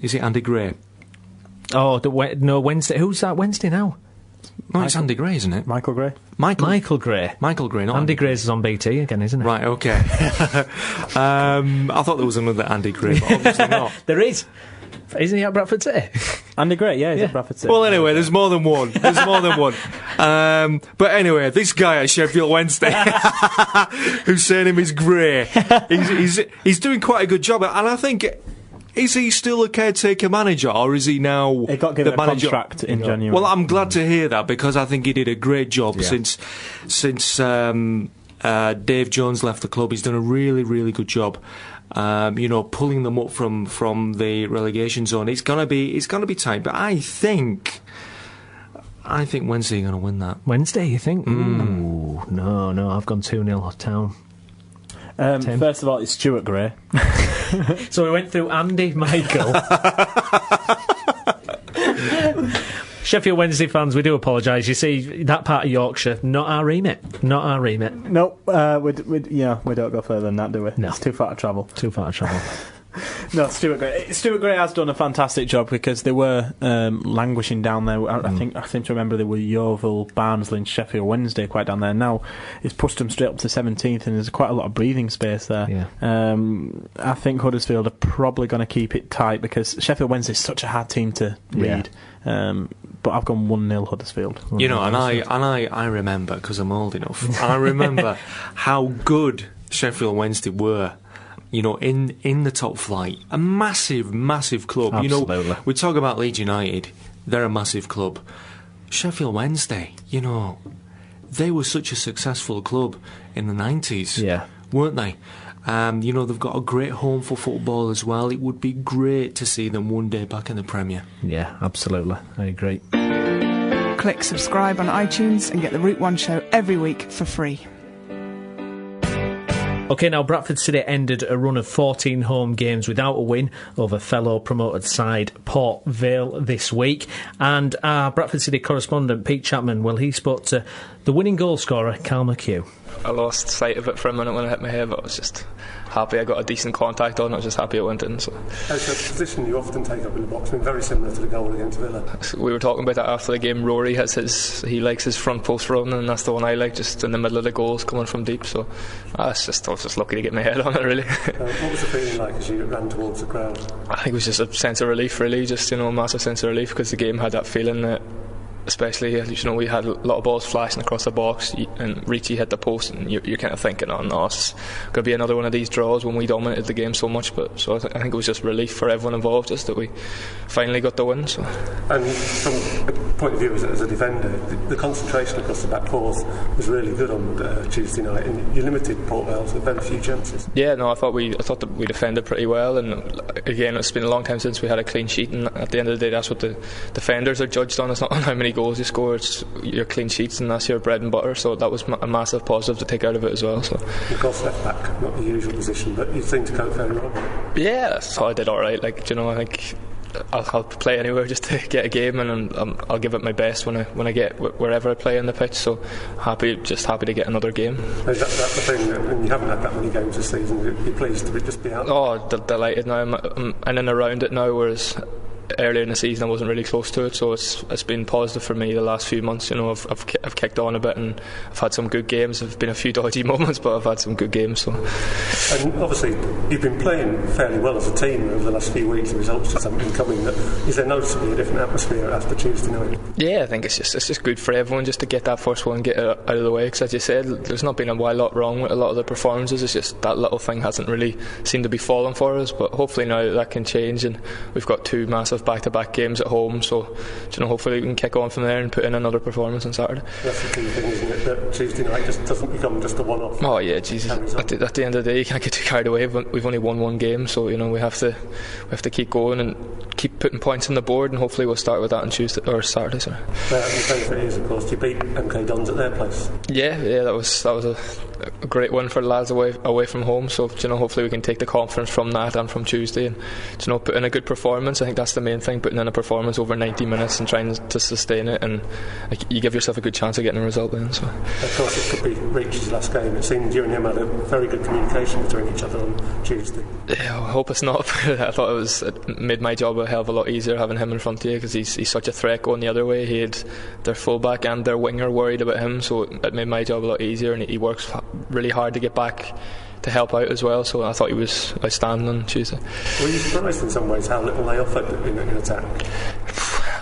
is it Andy Gray? Oh, no, Wednesday. Who's that Wednesday now? No, it's Andy Gray, isn't it? Michael Gray. Michael Gray. Michael Gray, not Andy Gray's is on BT again, isn't it? Right, okay. I thought there was another Andy Gray, but obviously not. There is. Isn't he at Bradford City? Andy Gray, he's at Bradford City. Well, anyway, there's more than one. But anyway, this guy at Sheffield Wednesday, whose surname is Gray, he's doing quite a good job. And I think, is he still a caretaker manager, or is he now he got given the manager? A contract in January. Well, I'm glad to hear that, because I think he did a great job since Dave Jones left the club. He's done a really, really good job. Pulling them up from the relegation zone. It's gonna be tight, but I think Wednesday are going to win that. Wednesday, you think? Ooh, no, I've gone 2-0 Town. First of all, it's Stuart Gray. So we went through Andy, Michael. Sheffield Wednesday fans, we do apologise. You see, that part of Yorkshire, not our remit. No, we don't go further than that, do we? No. It's too far to travel. No, Stuart Gray. Stuart Gray has done a fantastic job, because they were languishing down there. I think to remember they were Yeovil, Barnsley and Sheffield Wednesday quite down there. Now it's pushed them straight up to 17th, and there's quite a lot of breathing space there. Yeah. I think Huddersfield are probably going to keep it tight, because Sheffield Wednesday is such a hard team to read. But I've gone 1-0 Huddersfield. I remember, because I'm old enough, I remember how good Sheffield Wednesday were. In the top flight, a massive club. Absolutely. We talk about Leeds United; they're a massive club. Sheffield Wednesday, they were such a successful club in the 90s, weren't they? They've got a great home for football as well. It would be great to see them one day back in the Premier. Yeah, absolutely. I agree. Click subscribe on iTunes and get the Route 1 show every week for free. OK, now Bradford City ended a run of 14 home games without a win over fellow promoted side Port Vale this week. And our Bradford City correspondent Pete Chapman, he spoke to the winning goal scorer, Carl McHugh. I lost sight of it for a minute when I hit my head, but I was just happy I got a decent contact on. I was just happy it went in. So. How's the position you often take up in the box? I mean, very similar to the goal against Villa. So we were talking about that after the game. Rory he likes his front post run, and that's the one I like, just in the middle of the goals coming from deep. So I was just lucky to get my head on it, really. What was the feeling like as you ran towards the crowd? I think it was just a sense of relief, really, just a massive sense of relief, because the game had that feeling that especially, we had a lot of balls flashing across the box, and Ricci hit the post, and you're kind of thinking, oh no, it's going to be another one of these draws when we dominated the game so much. But so I think it was just relief for everyone involved, just that we finally got the win. So. And from a point of view as a defender, the concentration across the back fours was really good on Tuesday night, and you limited Port Vale to very few chances. Yeah, no, I thought that we defended pretty well, and again, it's been a long time since we had a clean sheet, and at the end of the day, that's what the defenders are judged on. It's not on how many goals you score, it's your clean sheets, and that's your bread and butter. So that was a massive positive to take out of it as well. So of course, left back, not the usual position, but you seem to cope very well with it. Yeah, I thought I did all right. I think I'll play anywhere just to get a game, and I'll give it my best when I get wherever I play on the pitch. So happy to get another game. Is that the thing? You haven't had that many games this season. You're pleased to just be out? Oh, delighted now. I'm in and around it now, whereas earlier in the season I wasn't really close to it, so it's been positive for me the last few months. I've kicked on a bit, and I've had some good games. There've been a few dodgy moments, but I've had some good games. So. And obviously you've been playing fairly well as a team over the last few weeks. The results just haven't been coming. Is there noticeably a different atmosphere after Tuesday night? Yeah, I think it's just good for everyone just to get that first one, get it out of the way, because as you said, there's not been a lot wrong with a lot of the performances. It's just that little thing hasn't really seemed to be falling for us, but hopefully now that can change, and we've got 2 massive back-to-back games at home, so hopefully we can kick on from there and put in another performance on Saturday. That's the key thing, isn't it, that Tuesday night just doesn't become just a one-off. Oh yeah, Jesus, at the end of the day you can't get too carried away. We've only won 1 game, so we have to keep going and keep putting points on the board, and hopefully we'll start with that on Tuesday or Saturday. Sorry. The benefit is, of course, you beat MK Dons at their place. Yeah, that was a great win for the lads away from home. So hopefully we can take the confidence from that and from Tuesday, and put in a good performance. I think that's the main thing, putting in a performance over 90 minutes and trying to sustain it, and you give yourself a good chance of getting a result then. So. Of course, it could be Reach's last game. It seemed you and him had a very good communication between each other on Tuesday. Yeah, I hope it's not. I thought it made my job a hell of a lot easier having him in front of you, because he's such a threat going the other way. He had their fullback and their winger worried about him, so it made my job a lot easier, and he works really hard to get back to help out as well, so I thought he was outstanding on Tuesday. Were you surprised in some ways how little they offered in attack?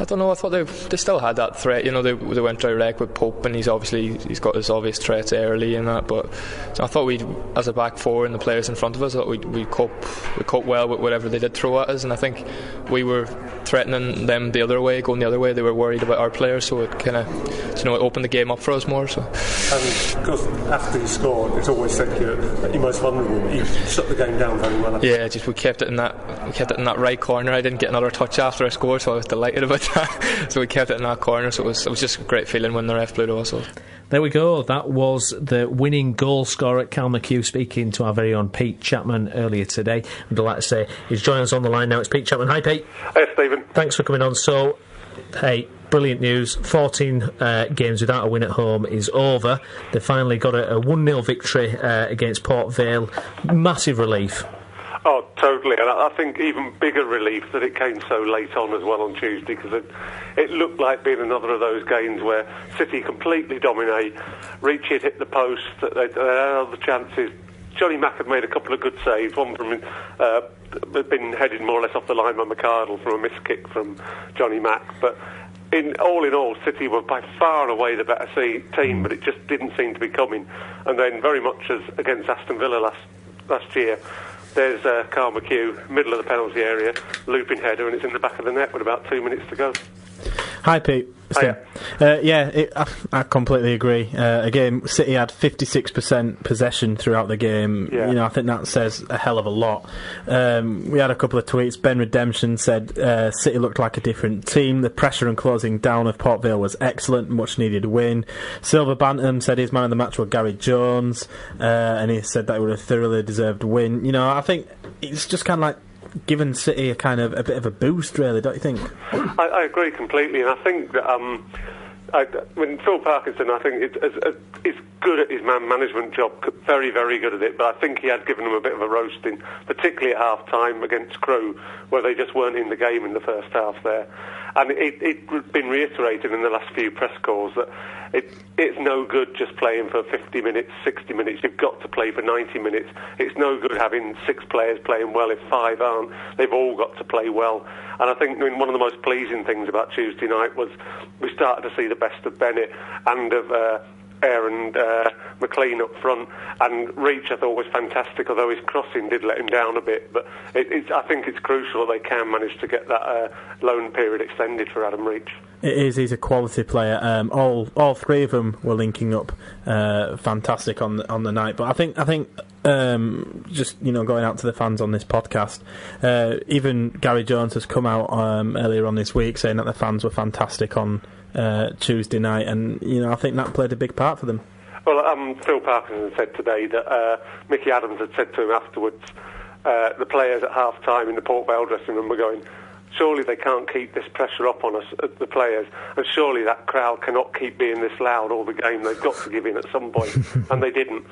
I don't know, I thought they still had that threat. They went direct with Pope, and he's got his obvious threats early in that, but I thought we, as a back four and the players in front of us, I thought we'd cope well with whatever they did throw at us, and I think we were threatening them the other way, going the other way. They were worried about our players, so it kind of it opened the game up for us more. So. And of course, after you scored, it's always said you're most vulnerable. You shut the game down very well. Yeah, we kept it in that right corner. I didn't get another touch after I scored, so I was delighted about that. So we kept it in that corner. So it was just a great feeling when the ref blew the whistle. There we go. That was the winning goal scorer, Carl McHugh, speaking to our very own Pete Chapman earlier today. I'd like to say he's joining us on the line now. It's Pete Chapman. Hi, Pete. Hey, Stephen. Thanks for coming on. So, hey, brilliant news. 14 games without a win at home is over. They finally got a 1-0 victory against Port Vale. Massive relief. Oh, totally, and I think even bigger relief that it came so late on as well on Tuesday, because it looked like being another of those games where City completely dominate. Reach hit the post, they had other chances. Johnny Mack had made a couple of good saves, one from had been headed more or less off the line by McArdle from a missed kick from Johnny Mack, but in all, City were by far and away the better team, but it just didn't seem to be coming. And then very much as against Aston Villa last year, there's Carl McHugh, middle of the penalty area, looping header, and it's in the back of the net with about 2 minutes to go. Hi, Pete. I completely agree. Again, City had 56% possession throughout the game. Yeah. I think that says a hell of a lot. We had a couple of tweets. Ben Redemption said City looked like a different team. The pressure and closing down of Port Vale was excellent, much needed win. Silver Bantam said his man of the match was Gary Jones, and he said that it would have thoroughly deserved win. I think it's just kind of like given City a bit of a boost, really, don't you think? I agree completely, and I think that when Phil Parkinson, I think it's good at his man management job, very, very good at it, but I think he had given them a bit of a roasting, particularly at half-time against Crewe, where they just weren't in the game in the first half there. And it'd been reiterated in the last few press calls that it's no good just playing for 50 minutes, 60 minutes. You've got to play for 90 minutes. It's no good having 6 players playing well if 5 aren't. They've all got to play well. And I think one of the most pleasing things about Tuesday night was we started to see the best of Bennett and of Aaron McLean up front, and Reach I thought was fantastic, although his crossing did let him down a bit, but I think it's crucial that they can manage to get that loan period extended for Adam Reach. It is, he's a quality player. All 3 of them were linking up fantastic on the night, but I think just going out to the fans on this podcast, even Gary Jones has come out earlier on this week saying that the fans were fantastic on Tuesday night, and I think that played a big part for them. Well, Phil Parkinson said today that Mickey Adams had said to him afterwards, the players at half-time in the Port Vale dressing room were going, surely they can't keep this pressure up on us, the players, and surely that crowd cannot keep being this loud all the game. They've got to give in at some point, and they didn't.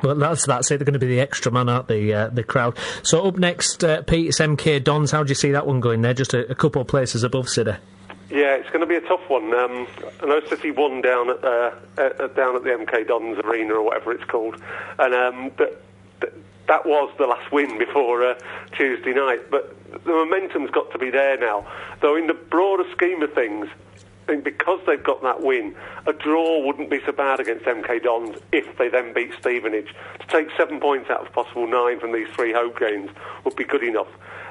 Well, that's it. They're going to be the extra man, aren't they, the crowd? So up next, Pete, it's MK Dons. How do you see that one going there? Just a couple of places above City. Yeah, it's going to be a tough one. I know City won down at the MK Dons Arena or whatever it's called, and that was the last win before Tuesday night. But the momentum's got to be there now. Though in the broader scheme of things, I think because they've got that win, a draw wouldn't be so bad against MK Dons if they then beat Stevenage. To take 7 points out of possible 9 from these 3 home games would be good enough.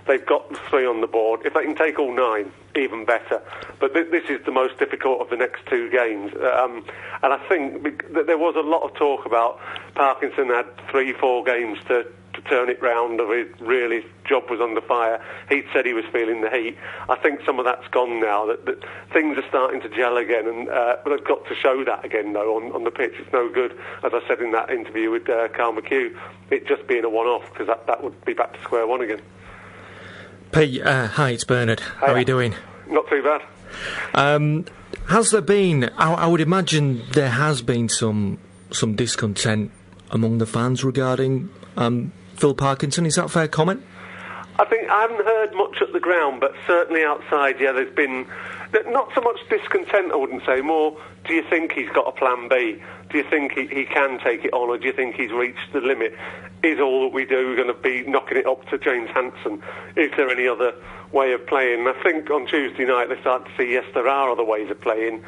They've got 3 on the board. If they can take all 9, even better. But this is the most difficult of the next 2 games. And I think that there was a lot of talk about Parkinson had 3-4 games to turn it round, or really job was under fire. He'd said he was feeling the heat. I think some of that's gone now, that things are starting to gel again, and but they've got to show that again though on the pitch. It's no good, as I said in that interview with Carl McHugh, it just being a one-off, because that would be back to square one again. Pete, hi, it's Bernard. How are you doing? Not too bad. Has there been, I would imagine there has been some discontent among the fans regarding Phil Parkinson. Is that a fair comment? I think I haven't heard much at the ground, but certainly outside, yeah, there's been not so much discontent, I wouldn't say, more, do you think he's got a plan B? Do you think he can take it on, or do you think he's reached the limit? Is all that we do going to be knocking it up to James Hansen? Is there any other way of playing? And I think on Tuesday night they started to see, yes, there are other ways of playing.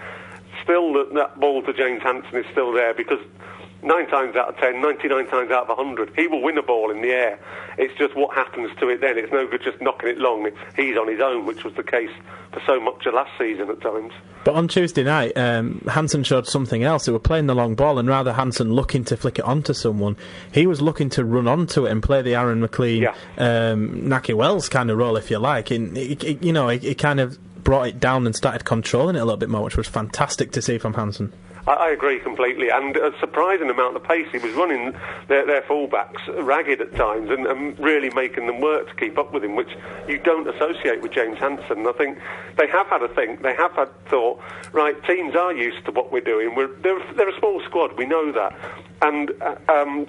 Still, that ball to James Hansen is still there, because 9 times out of 10, 99 times out of 100, he will win a ball in the air. It's just what happens to it then. It's no good just knocking it long. He's on his own, which was the case for so much of last season at times. But on Tuesday night, Hansen showed something else. They were playing the long ball, and rather Hansen looking to flick it onto someone, he was looking to run onto it and play the Aaron McLean, Naki Wells kind of role, if you like. And he kind of brought it down and started controlling it a little bit more, which was fantastic to see from Hansen. I agree completely, and a surprising amount of pace. He was running their fullbacks ragged at times and really making them work to keep up with him, which you don't associate with James Hansen. I think they have had a think, they have had thought, right, teams are used to what we're doing. They're a small squad, we know that. And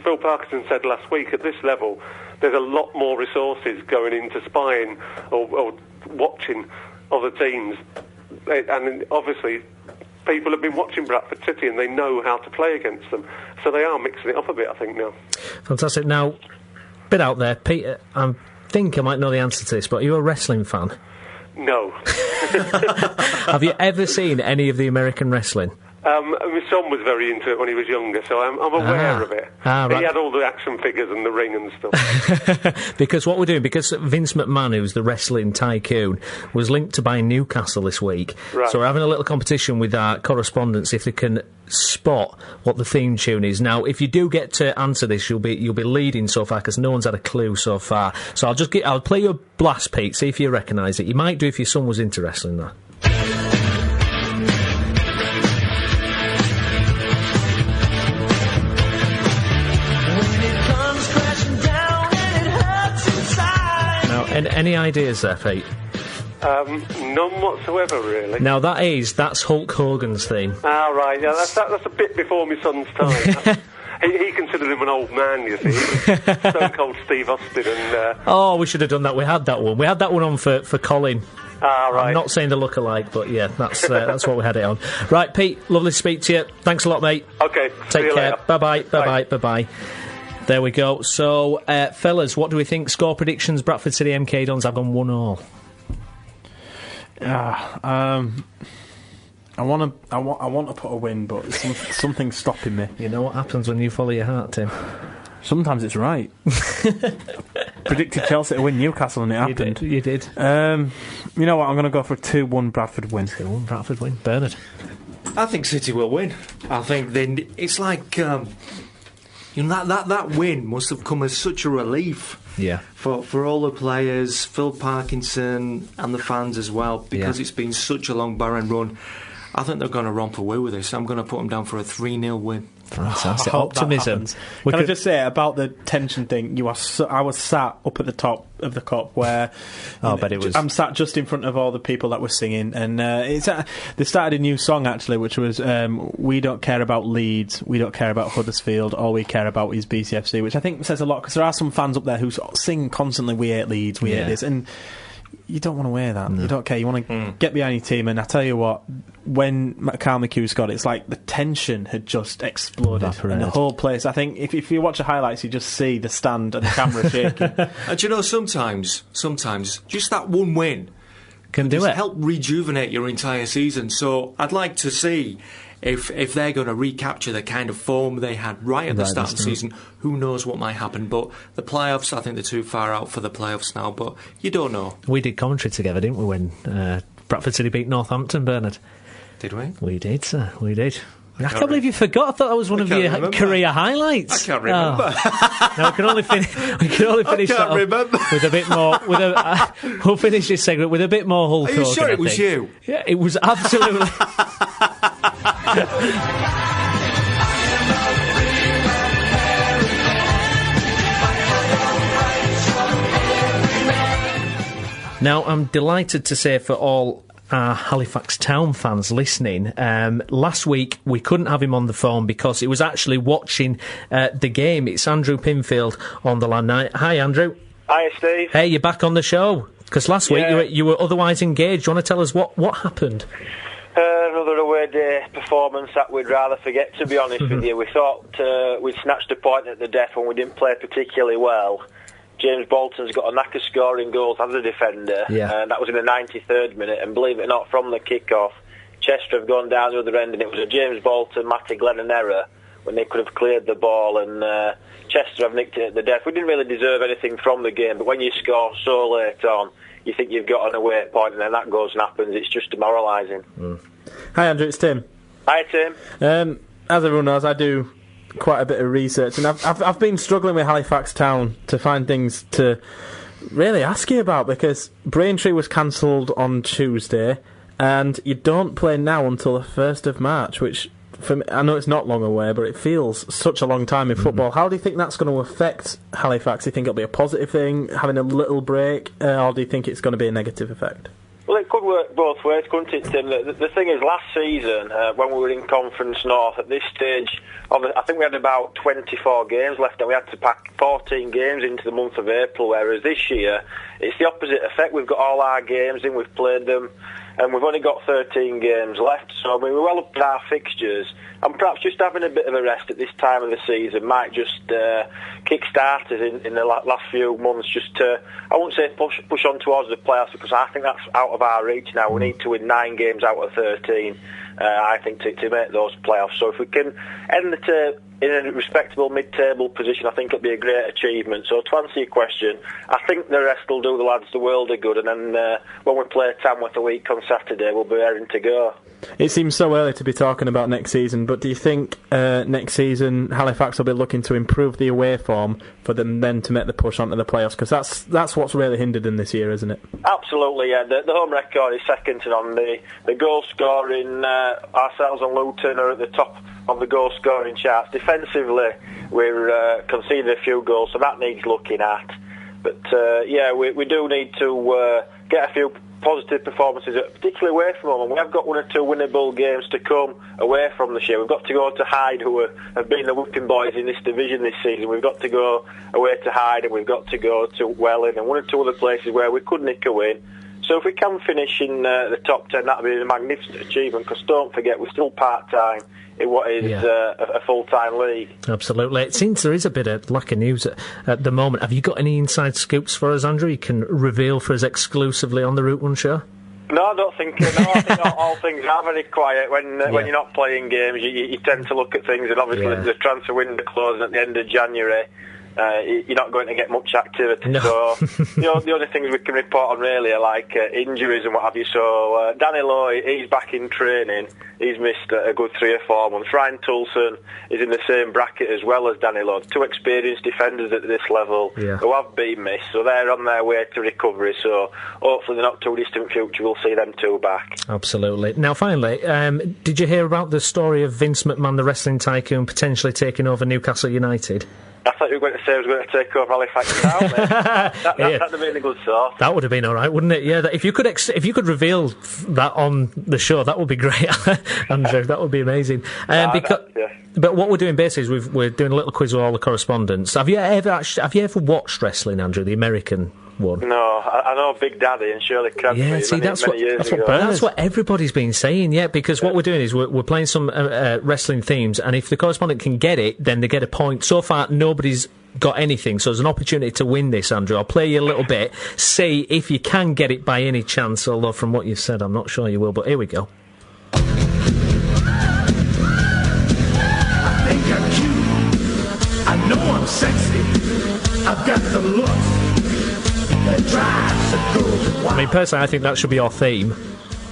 Phil Parkinson said last week, at this level, there's a lot more resources going into spying or watching other teams. And obviously, people have been watching Bradford City and they know how to play against them. So they are mixing it up a bit, I think, now. Fantastic. Now, bit out there, Peter, I think I might know the answer to this, but are you a wrestling fan? No. Have you ever seen any of the American wrestling? My son was very into it when he was younger, so I'm aware of it. Right. He had all the action figures and the ring and stuff. Because what we're doing, because Vince McMahon, who's the wrestling tycoon, was linked to buying Newcastle this week. Right. So we're having a little competition with our correspondents if they can spot what the theme tune is. Now, if you do get to answer this, you'll be leading so far, because no one's had a clue so far. So I'll play you a blast, Pete, see if you recognise it. You might do if your son was into wrestling, though. Any ideas there, Pete? None whatsoever, really. Now that's Hulk Hogan's theme. Ah, right. Yeah, that's a bit before my son's time. He considered him an old man, you see. Stone Cold Steve Austin and... Oh, we should have done that. We had that one. We had that one on for Colin. Ah, right. I'm not saying the look-alike, but yeah, that's what we had it on. Right, Pete, lovely to speak to you. Thanks a lot, mate. OK, Take care. Later. Bye-bye, bye-bye, bye-bye. There we go. So, fellas, what do we think? Score predictions, Bradford City, MK Dons. I've gone 1-1. I want to put a win, but something's stopping me. You know what happens when you follow your heart, Tim? Sometimes it's right. Predicted Chelsea to win Newcastle and it happened. You did. You know what? I'm going to go for a 2-1 Bradford win. 2-1 Bradford win. Bernard? I think City will win. I think it's like that win must have come as such a relief. Yeah. For all the players, Phil Parkinson and the fans as well, because it's been such a long barren run. I think they're going to romp away with this. I'm going to put them down for a 3-0 win. Fantastic. Optimism. Can I just say about the tension thing? I was sat up at the top of the Kop where I'm sat just in front of all the people that were singing, and they started a new song actually, which was "We don't care about Leeds, we don't care about Huddersfield, all we care about is BCFC," which I think says a lot because there are some fans up there who sing constantly, "We hate Leeds, we hate this," and you don't want to wear that. No. You don't care. You want to get behind your team. And I tell you what, when Carl McHugh scored, it's like the tension had just exploded. And the whole place, I think, if you watch the highlights, you just see the stand and the camera shaking. And you know, sometimes, just that one win can do it. Help rejuvenate your entire season. So I'd like to see if they're going to recapture the kind of form they had right at the start of the season. Who knows what might happen? But the playoffs, I think they're too far out for the playoffs now, but you don't know. We did commentary together, didn't we, when Bradford City beat Northampton, Bernard? Did we? We did, sir, we did. I can't believe you forgot. I thought that was one of your career highlights. I can't remember. No, we can only finish I can't remember. With a bit more. We'll finish this segment with a bit more Hulk Hogan. Are you sure it was you? Yeah, it was absolutely. Now, I'm delighted to say for all our Halifax Town fans listening, last week we couldn't have him on the phone because he was actually watching the game. It's Andrew Pinfield on the line now. Hi, Andrew. Hi, Steve. Hey, you're back on the show because last week you were otherwise engaged. Do you want to tell us what happened? Another away day performance that we'd rather forget, to be honest with you. We thought we'd snatched a point at the death when we didn't play particularly well. James Bolton's got a knack of scoring goals as a defender, and that was in the 93rd minute, and believe it or not, from the kick-off, Chester have gone down the other end, and it was a James Bolton, Matty Glennon error when they could have cleared the ball, and Chester have nicked it at the death. We didn't really deserve anything from the game, but when you score so late on, you think you've got an away point, and then that goes and happens. It's just demoralising. Hi, Andrew, it's Tim. Hi, Tim. As everyone knows, I do quite a bit of research, and I've been struggling with Halifax Town to find things to really ask you about, because Braintree was cancelled on Tuesday and you don't play now until the 1st of March, which for me, I know it's not long away, but it feels such a long time in football. How do you think that's going to affect Halifax? Do you think it'll be a positive thing, having a little break, or do you think it's going to be a negative effect? Well, it could work both ways, couldn't it, Tim? The thing is, last season, when we were in Conference North, at this stage, I think we had about 24 games left, and we had to pack 14 games into the month of April, whereas this year, it's the opposite effect. We've got all our games in, we've played them, and we've only got 13 games left. So, I mean, we're well up in our fixtures, and perhaps just having a bit of a rest at this time of the season might just kick-start us in the last few months, just to, I won't say push on towards the playoffs, because I think that's out of our reach now. We need to win 9 games out of 13, I think, to make those playoffs. So if we can end in a respectable mid-table position, I think it'll be a great achievement. So to answer your question, I think the rest will do the lads the world of good, and then when we play Tamworth a week on Saturday, we'll be raring to go. It seems so early to be talking about next season, but do you think next season Halifax will be looking to improve the away form for them then to make the push onto the playoffs? Because that's what's really hindered them this year, isn't it? Absolutely, yeah. The home record is second to none. The goal scoring, ourselves and Luton are at the top of the goal scoring charts. Defensively, we're conceding a few goals, so that needs looking at. But we do need to get a few positive performances, particularly away from home, and we have got 1 or 2 winnable games to come away from this year. We've got to go to Hyde, who have been the whipping boys in this division this season. We've got to go away to Hyde, and we've got to go to Welling, and 1 or 2 other places where we could nick a win. So if we can finish in the top 10, that would be a magnificent achievement, because don't forget, we're still part-time in what is a full-time league. Absolutely. It seems there is a bit of lack of news at the moment. Have you got any inside scoops for us, Andrew, you can reveal for us exclusively on the Route 1 show? No, I don't think. No, I think all things are very quiet when you're not playing games. You tend to look at things, and obviously the transfer window closing at the end of January. You're not going to get much activity. No. So the only things we can report on really are like injuries and what have you. So Danny Loy, he's back in training. He's missed a good 3 or 4 months. Ryan Toulson is in the same bracket as well as Danny Loy. 2 experienced defenders at this level who have been missed. So they're on their way to recovery. So hopefully in the not too distant future we'll see them 2 back. Absolutely. Now finally, did you hear about the story of Vince McMahon, the wrestling tycoon, potentially taking over Newcastle United? I thought you were going to say I was going to take over Halifax Town. That would have been a good sort. That would have been all right, wouldn't it? Yeah. If you could reveal that on the show, that would be great, Andrew. That would be amazing. But what we're doing basically is we're doing a little quiz with all the correspondents. Have you ever watched wrestling, Andrew? The American one? No, I know Big Daddy and Shirley Crabtree. Yeah, see, that's what everybody's been saying. Yeah, because what we're doing is we're playing some wrestling themes, and if the correspondent can get it, then they get a point. So far, nobody's got anything, so there's an opportunity to win this, Andrew. I'll play you a little bit, see if you can get it by any chance. Although from what you've said, I'm not sure you will. But here we go. I think I'm cute. I know I'm sexy. I've got the looks. I mean, personally, I think that should be our theme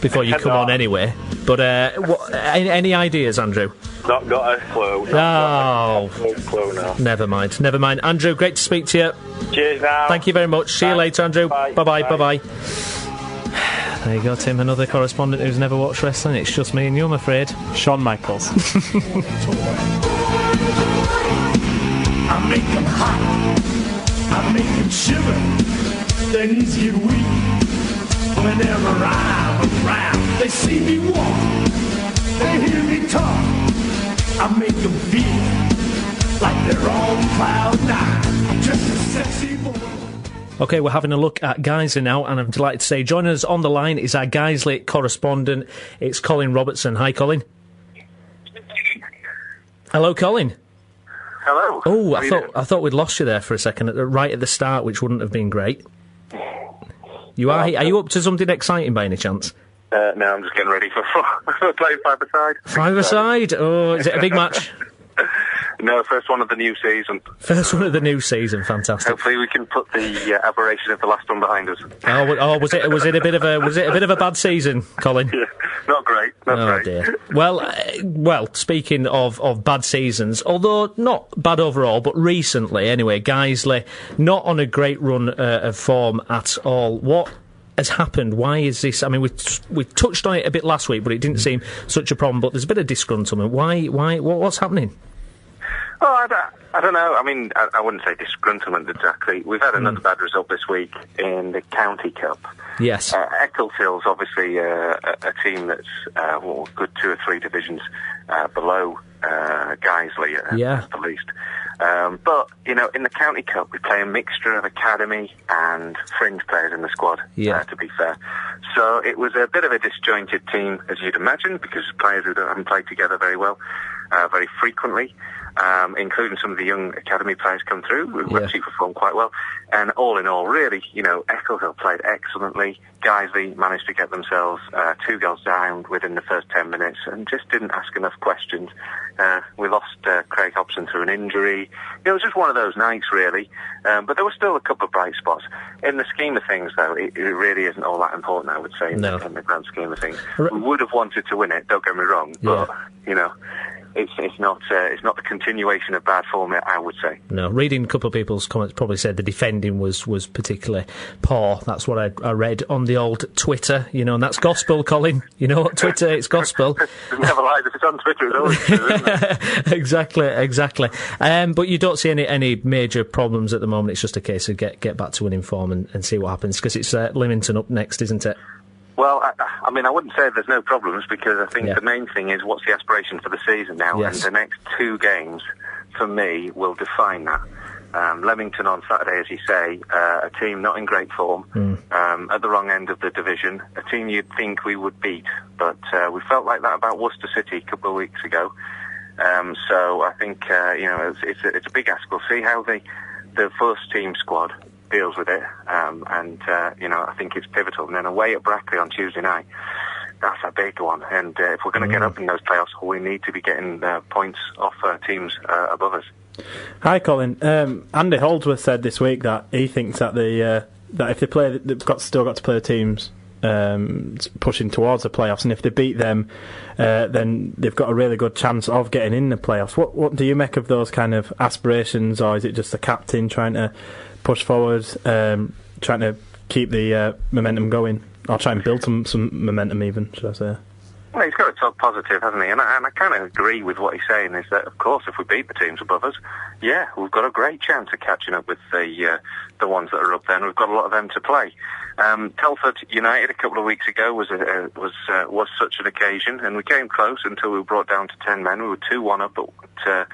before you come on anyway. But any ideas, Andrew? Not got a clue. No. Clue now. Never mind. Andrew, great to speak to you. Cheers now. Thank you very much. See you later, Andrew. Bye. Bye-bye. There you go, Tim. Another correspondent who's never watched wrestling. It's just me and you, I'm afraid. Shawn Michaels. I make them hot. I make them shiver. Their knees get weak whenever I'm around. They see me walk, they hear me talk. I make them feel like they're on cloud 9. Just a sexy boy. OK, we're having a look at Guiseley now, and I'm delighted to say joining us on the line is our Guiseley correspondent. It's Colin Robertson. Hi, Colin. Hello, Colin. Hello. Oh, I thought we'd lost you there for a second, right at the start, which wouldn't have been great. Are you up to something exciting by any chance? No, I'm just getting ready for playing 5-a-side. 5-a-side? Oh, is it a big match? No, first one of the new season. First one of the new season, fantastic. Hopefully we can put the aberration of the last one behind us. Was it a bit of a bad season, Colin? Yeah, not great. Not great. Dear. Well, speaking of bad seasons, although not bad overall, but recently anyway, Guiseley not on a great run of form at all. What has happened? Why is this? I mean, we touched on it a bit last week, but it didn't seem such a problem. But there's a bit of disgruntlement. Why? What's happening? Oh, I don't know. I mean, I wouldn't say disgruntlement exactly. We've had another bad result this week in the County Cup. Yes. Ecclesfield's obviously a team that's good 2 or 3 divisions below Guiseley at the least. But, you know, in the County Cup, we play a mixture of academy and fringe players in the squad, to be fair. So it was a bit of a disjointed team, as you'd imagine, because players who haven't played together very well, very frequently. Including some of the young academy players come through, who actually performed quite well. And all in all, really, you know, Ecclesfield played excellently. Guiseley managed to get themselves 2 goals down within the first 10 minutes and just didn't ask enough questions. We lost Craig Hobson through an injury. It was just one of those nights, really. But there were still a couple of bright spots. In the scheme of things, though, it really isn't all that important, I would say, in the grand scheme of things. We would have wanted to win it, don't get me wrong, but, you know, it's not the continuation of bad form, I would say. No, reading a couple of people's comments probably said the defending was particularly poor. That's what I read on the old Twitter, you know, and that's gospel, Colin. You know what, Twitter, it's gospel. It never lies. If it's on Twitter, it's always true, isn't it? Exactly. But you don't see any major problems at the moment. It's just a case of get back to winning form and see what happens, because it's Lymington up next, isn't it? Well, I mean, I wouldn't say there's no problems, because I think the main thing is what's the aspiration for the season now, and the next 2 games, for me, will define that. Leamington on Saturday, as you say, a team not in great form, at the wrong end of the division, a team you'd think we would beat, but we felt like that about Worcester City a couple of weeks ago. So I think it's a big ask. We'll see how the first team squad deals with it, and I think it's pivotal. And then away at Brackley on Tuesday night, that's a big one. And if we're going to get up in those playoffs, we need to be getting points off teams above us. Hi, Colin. Andy Holdsworth said this week that he thinks that that if they play, they've still got to play the teams pushing towards the playoffs, and if they beat them, then they've got a really good chance of getting in the playoffs. What do you make of those kind of aspirations, or is it just the captain trying to push forward, trying to keep the momentum going, or try and build some momentum even, should I say? Well, he's got to talk positive, hasn't he? And I kind of agree with what he's saying, is that, of course, if we beat the teams above us, we've got a great chance of catching up with the ones that are up there, and we've got a lot of them to play. Telford United a couple of weeks ago was such an occasion, and we came close until we were brought down to 10 men. We were 2-1 up, but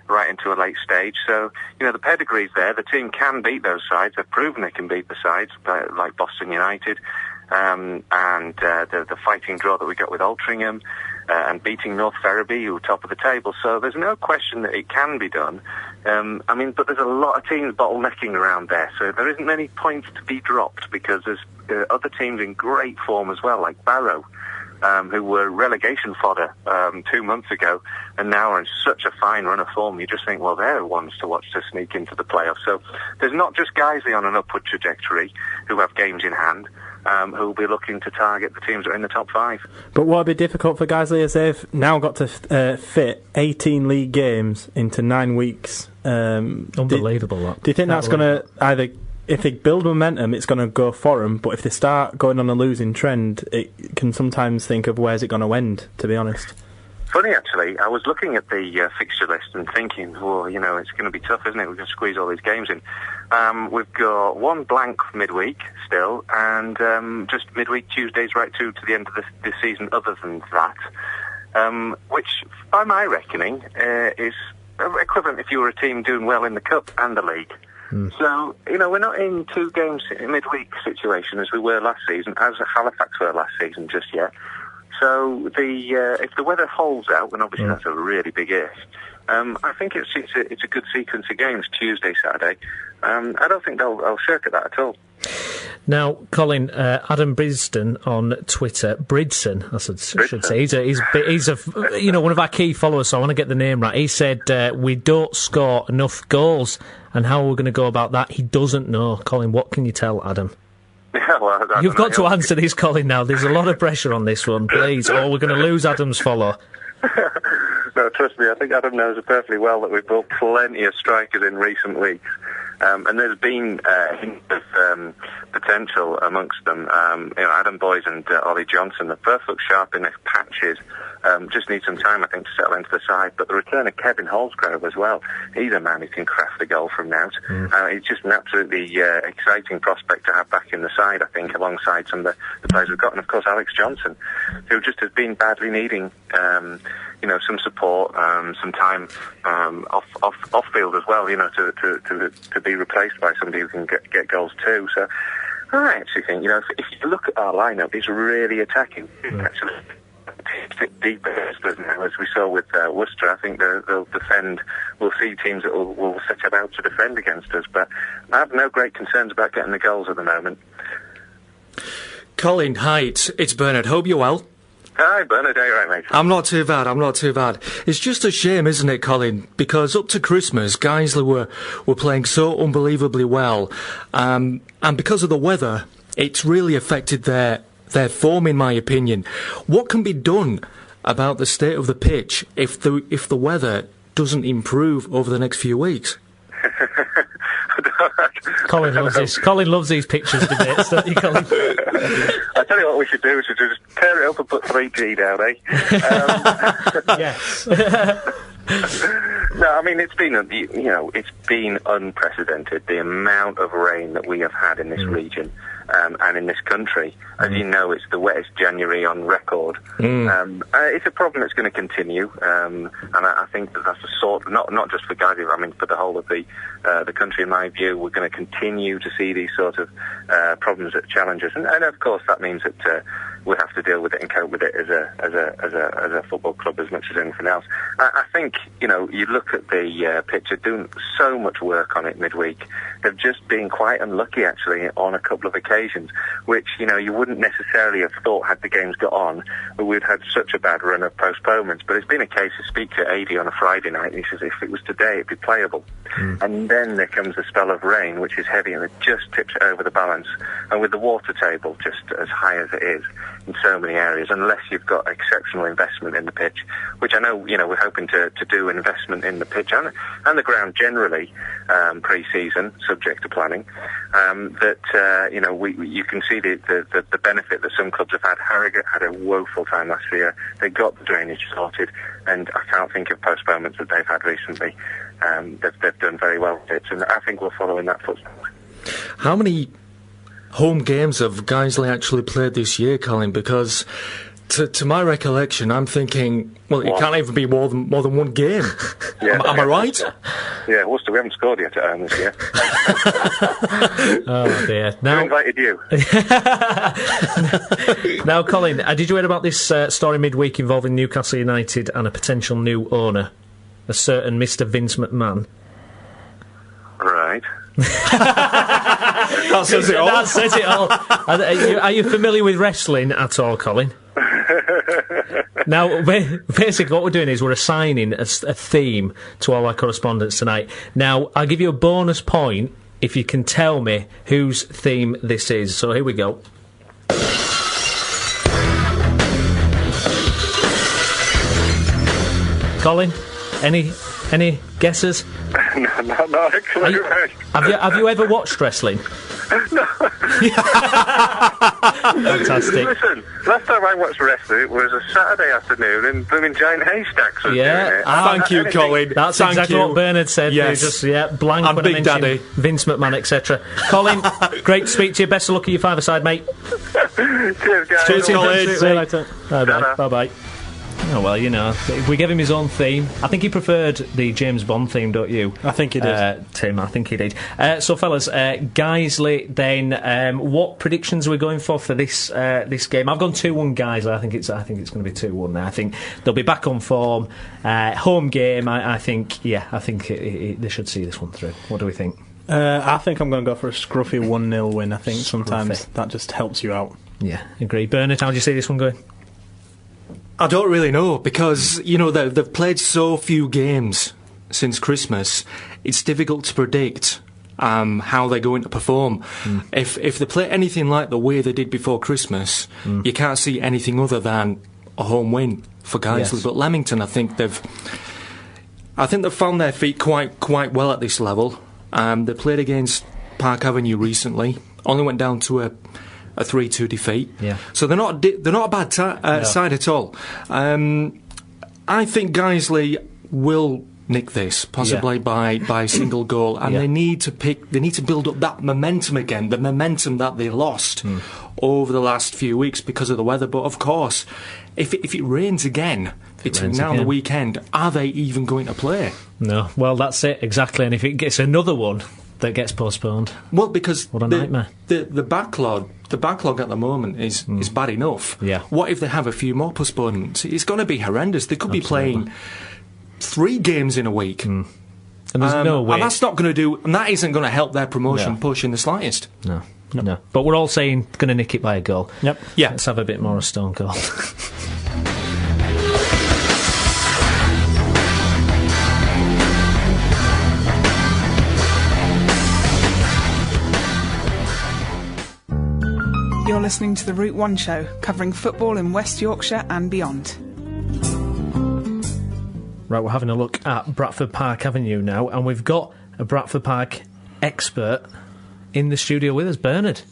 right into a late stage. So, the pedigree's there. The team can beat those sides. They've proven they can beat the sides, like Boston United. And the fighting draw that we got with Altrincham, and beating North Ferriby, who were top of the table. So there's no question that it can be done. But there's a lot of teams bottlenecking around there, so there isn't many points to be dropped, because there's other teams in great form as well, like Barrow, who were relegation fodder 2 months ago, and now are in such a fine run of form. You just think, well, they're the ones to watch to sneak into the playoffs. So there's not just Guiseley on an upward trajectory who have games in hand, who will be looking to target the teams that are in the top 5. But what would be difficult for Guiseley is they've now got to fit 18 league games into 9 weeks. Unbelievable. Do you think that's going to either, if they build momentum, it's going to go for them, but if they start going on a losing trend, it can sometimes think of where's it going to end, to be honest? Funny, actually, I was looking at the fixture list and thinking, well, it's going to be tough, isn't it? We're going to squeeze all these games in. We've got one blank midweek still, and just midweek Tuesdays right through to the end of the season other than that, which, by my reckoning, is equivalent if you were a team doing well in the Cup and the League. So, we're not in 2 games in midweek situation as we were last season, as Halifax were last season just yet. So if the weather holds out, and obviously that's a really big if, I think it's a good sequence of games, Tuesday, Saturday. I don't think they'll shirk at that at all. Now, Colin, Adam Brisden on Twitter, Bridson, I should say, he's one of our key followers, so I want to get the name right. He said, we don't score enough goals, and how we're going to go about that, he doesn't know. Colin, what can you tell Adam? You've got to answer this, Colin, now. There's a lot of pressure on this one, please, or we're going to lose Adam's follow. No, trust me, I think Adam knows perfectly well that we've brought plenty of strikers in recent weeks. And there's been a hint of potential amongst them. Adam Boys and Ollie Johnson, the first look sharp in their patches, just need some time, I think, to settle into the side. But the return of Kevin Holsgrove as well, he's a man who can craft a goal from out. It's just an absolutely exciting prospect to have back in the side, I think, alongside some of the players we've got. And, of course, Alex Johnson, who just has been badly needing some support, some time off field as well, to be replaced by somebody who can get goals too. So I actually think, if you look at our lineup, it's really attacking. Actually, deeper now, as we saw with Worcester. I think they'll defend. We'll see teams that will set about to defend against us, but I have no great concerns about getting the goals at the moment. Colin, hi, it's Bernard. Hope you're well. Hi, Bernard. Are you right, mate? I'm not too bad. It's just a shame, isn't it, Colin? Because up to Christmas, Guiseley were playing so unbelievably well. And because of the weather, it's really affected their form, in my opinion. What can be done about the state of the pitch if the weather doesn't improve over the next few weeks? Colin loves this. Colin loves these pictures debates, don't you, Colin? I tell you what we should do is just tear it up and put 3G down, eh? Yes. No, I mean, it's been unprecedented, the amount of rain that we have had in this region. and in this country. As you know, it's the wettest January on record. It's a problem that's going to continue, and I think that's a sort of, not just for Guiseley, I mean for the whole of the country. In my view, we're going to continue to see these sort of problems that challenge us, and of course that means that we'll have to deal with it and cope with it as a football club as much as anything else. I think, you look at the pitch, they're doing so much work on it midweek. They've just been quite unlucky, actually, on a couple of occasions, which, you wouldn't necessarily have thought had the games got on, but we'd had such a bad run of postponements. But it's been a case of speak to AD on a Friday night, and he says if it was today, it'd be playable. And then there comes a spell of rain, which is heavy, and it just tips it over the balance. And with the water table just as high as it is in so many areas, unless you've got exceptional investment in the pitch, which I know, we're hoping to do an investment in the pitch and the ground generally pre-season, subject to planning, you can see the benefit that some clubs have had. Harrogate had a woeful time last year. They got the drainage sorted, and I can't think of postponements that they've had recently. They've done very well with it, and I think we'll follow in that footstep. How many home games have Guiseley actually played this year, Colin? Because to my recollection, I'm thinking, well, it can't even be more than one game. Yeah. Am I right? Yeah, Worcester, we haven't scored yet at home this year. Oh dear! Now, who invited you? Now, Colin, did you hear about this story midweek involving Newcastle United and a potential new owner, a certain Mr. Vince McMahon? Right. That says it all. That says it all. Are you familiar with wrestling at all, Colin? Now, basically what we're doing is we're assigning a theme to all our correspondents tonight. Now, I'll give you a bonus point if you can tell me whose theme this is. So here we go. Colin, any guesses? No, not a clue. Have you ever watched wrestling? No. Fantastic. Listen, last time I watched wrestling, it was a Saturday afternoon in blooming Giant Haystacks. Was doing it. Thank you, Colin. That's exactly what Bernard said. Yes. Just blank and when Big I mentioned Daddy. Vince McMahon, etc. Colin, great to speak to you. Best of luck at your five-a-side, mate. Cheers, guys. Cheers, Colin. See you later. Bye-bye. Bye-bbe. Oh, well, if we gave him his own theme. I think he preferred the James Bond theme, don't you? I think he did. Tim, I think he did. So, fellas, Guiseley, then, what predictions are we going for this game? I've gone 2-1 Guiseley. I think it's going to be 2-1 now. I think they'll be back on form. Home game, I think they should see this one through. What do we think? I think I'm going to go for a scruffy 1-0 win. I think sometimes that just helps you out. Yeah, agree. Bernard, how do you see this one going? I don't really know, because, they've played so few games since Christmas. It's difficult to predict how they're going to perform. If they play anything like the way they did before Christmas, you can't see anything other than a home win for Guiseley. Yes. But Leamington, I think they've found their feet quite well at this level. They played against Park Avenue recently, only went down to a 3-2 defeat. Yeah. So they're not a bad side at all. I think Guiseley will nick this, possibly by a single goal, and they need to build up that momentum again, the momentum that they lost over the last few weeks because of the weather. But of course, if it rains again between now and the weekend, are they even going to play? No. Well, that's it exactly. And if it gets another one that gets postponed, well, because what a nightmare. The backlog at the moment is bad enough. Yeah. What if they have a few more postponements? It's going to be horrendous. They could be playing 3 games in a week. And there's no way. And that's not going to do. And that isn't going to help their promotion push in the slightest. No. But we're all saying going to nick it by a goal. Yep. Yeah. Let's have a bit more of Stone Cold. You're listening to the Route 1 show, covering football in West Yorkshire and beyond. Right, we're having a look at Bradford Park Avenue now, and we've got a Bradford Park expert in the studio with us, Bernard.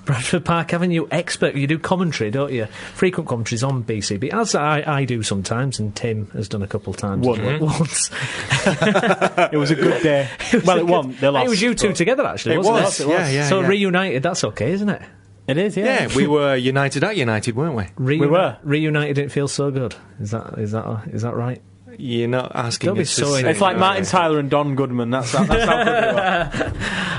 Bradford Park Avenue expert. You do commentary, don't you? Frequent commentaries on BCB, as I do sometimes, and Tim has done a couple of times. Once. It was a good day. Well, it won. They lost. It was you two together, actually, wasn't it? Yeah. So reunited, that's okay, isn't it? It is, yeah. Yeah, we were United at United, weren't we? We were. Reunited didn't feel so good. Is that right? You're not asking. Don't be us so to say It's like that. Martin Tyler and Don Goodman. That's how good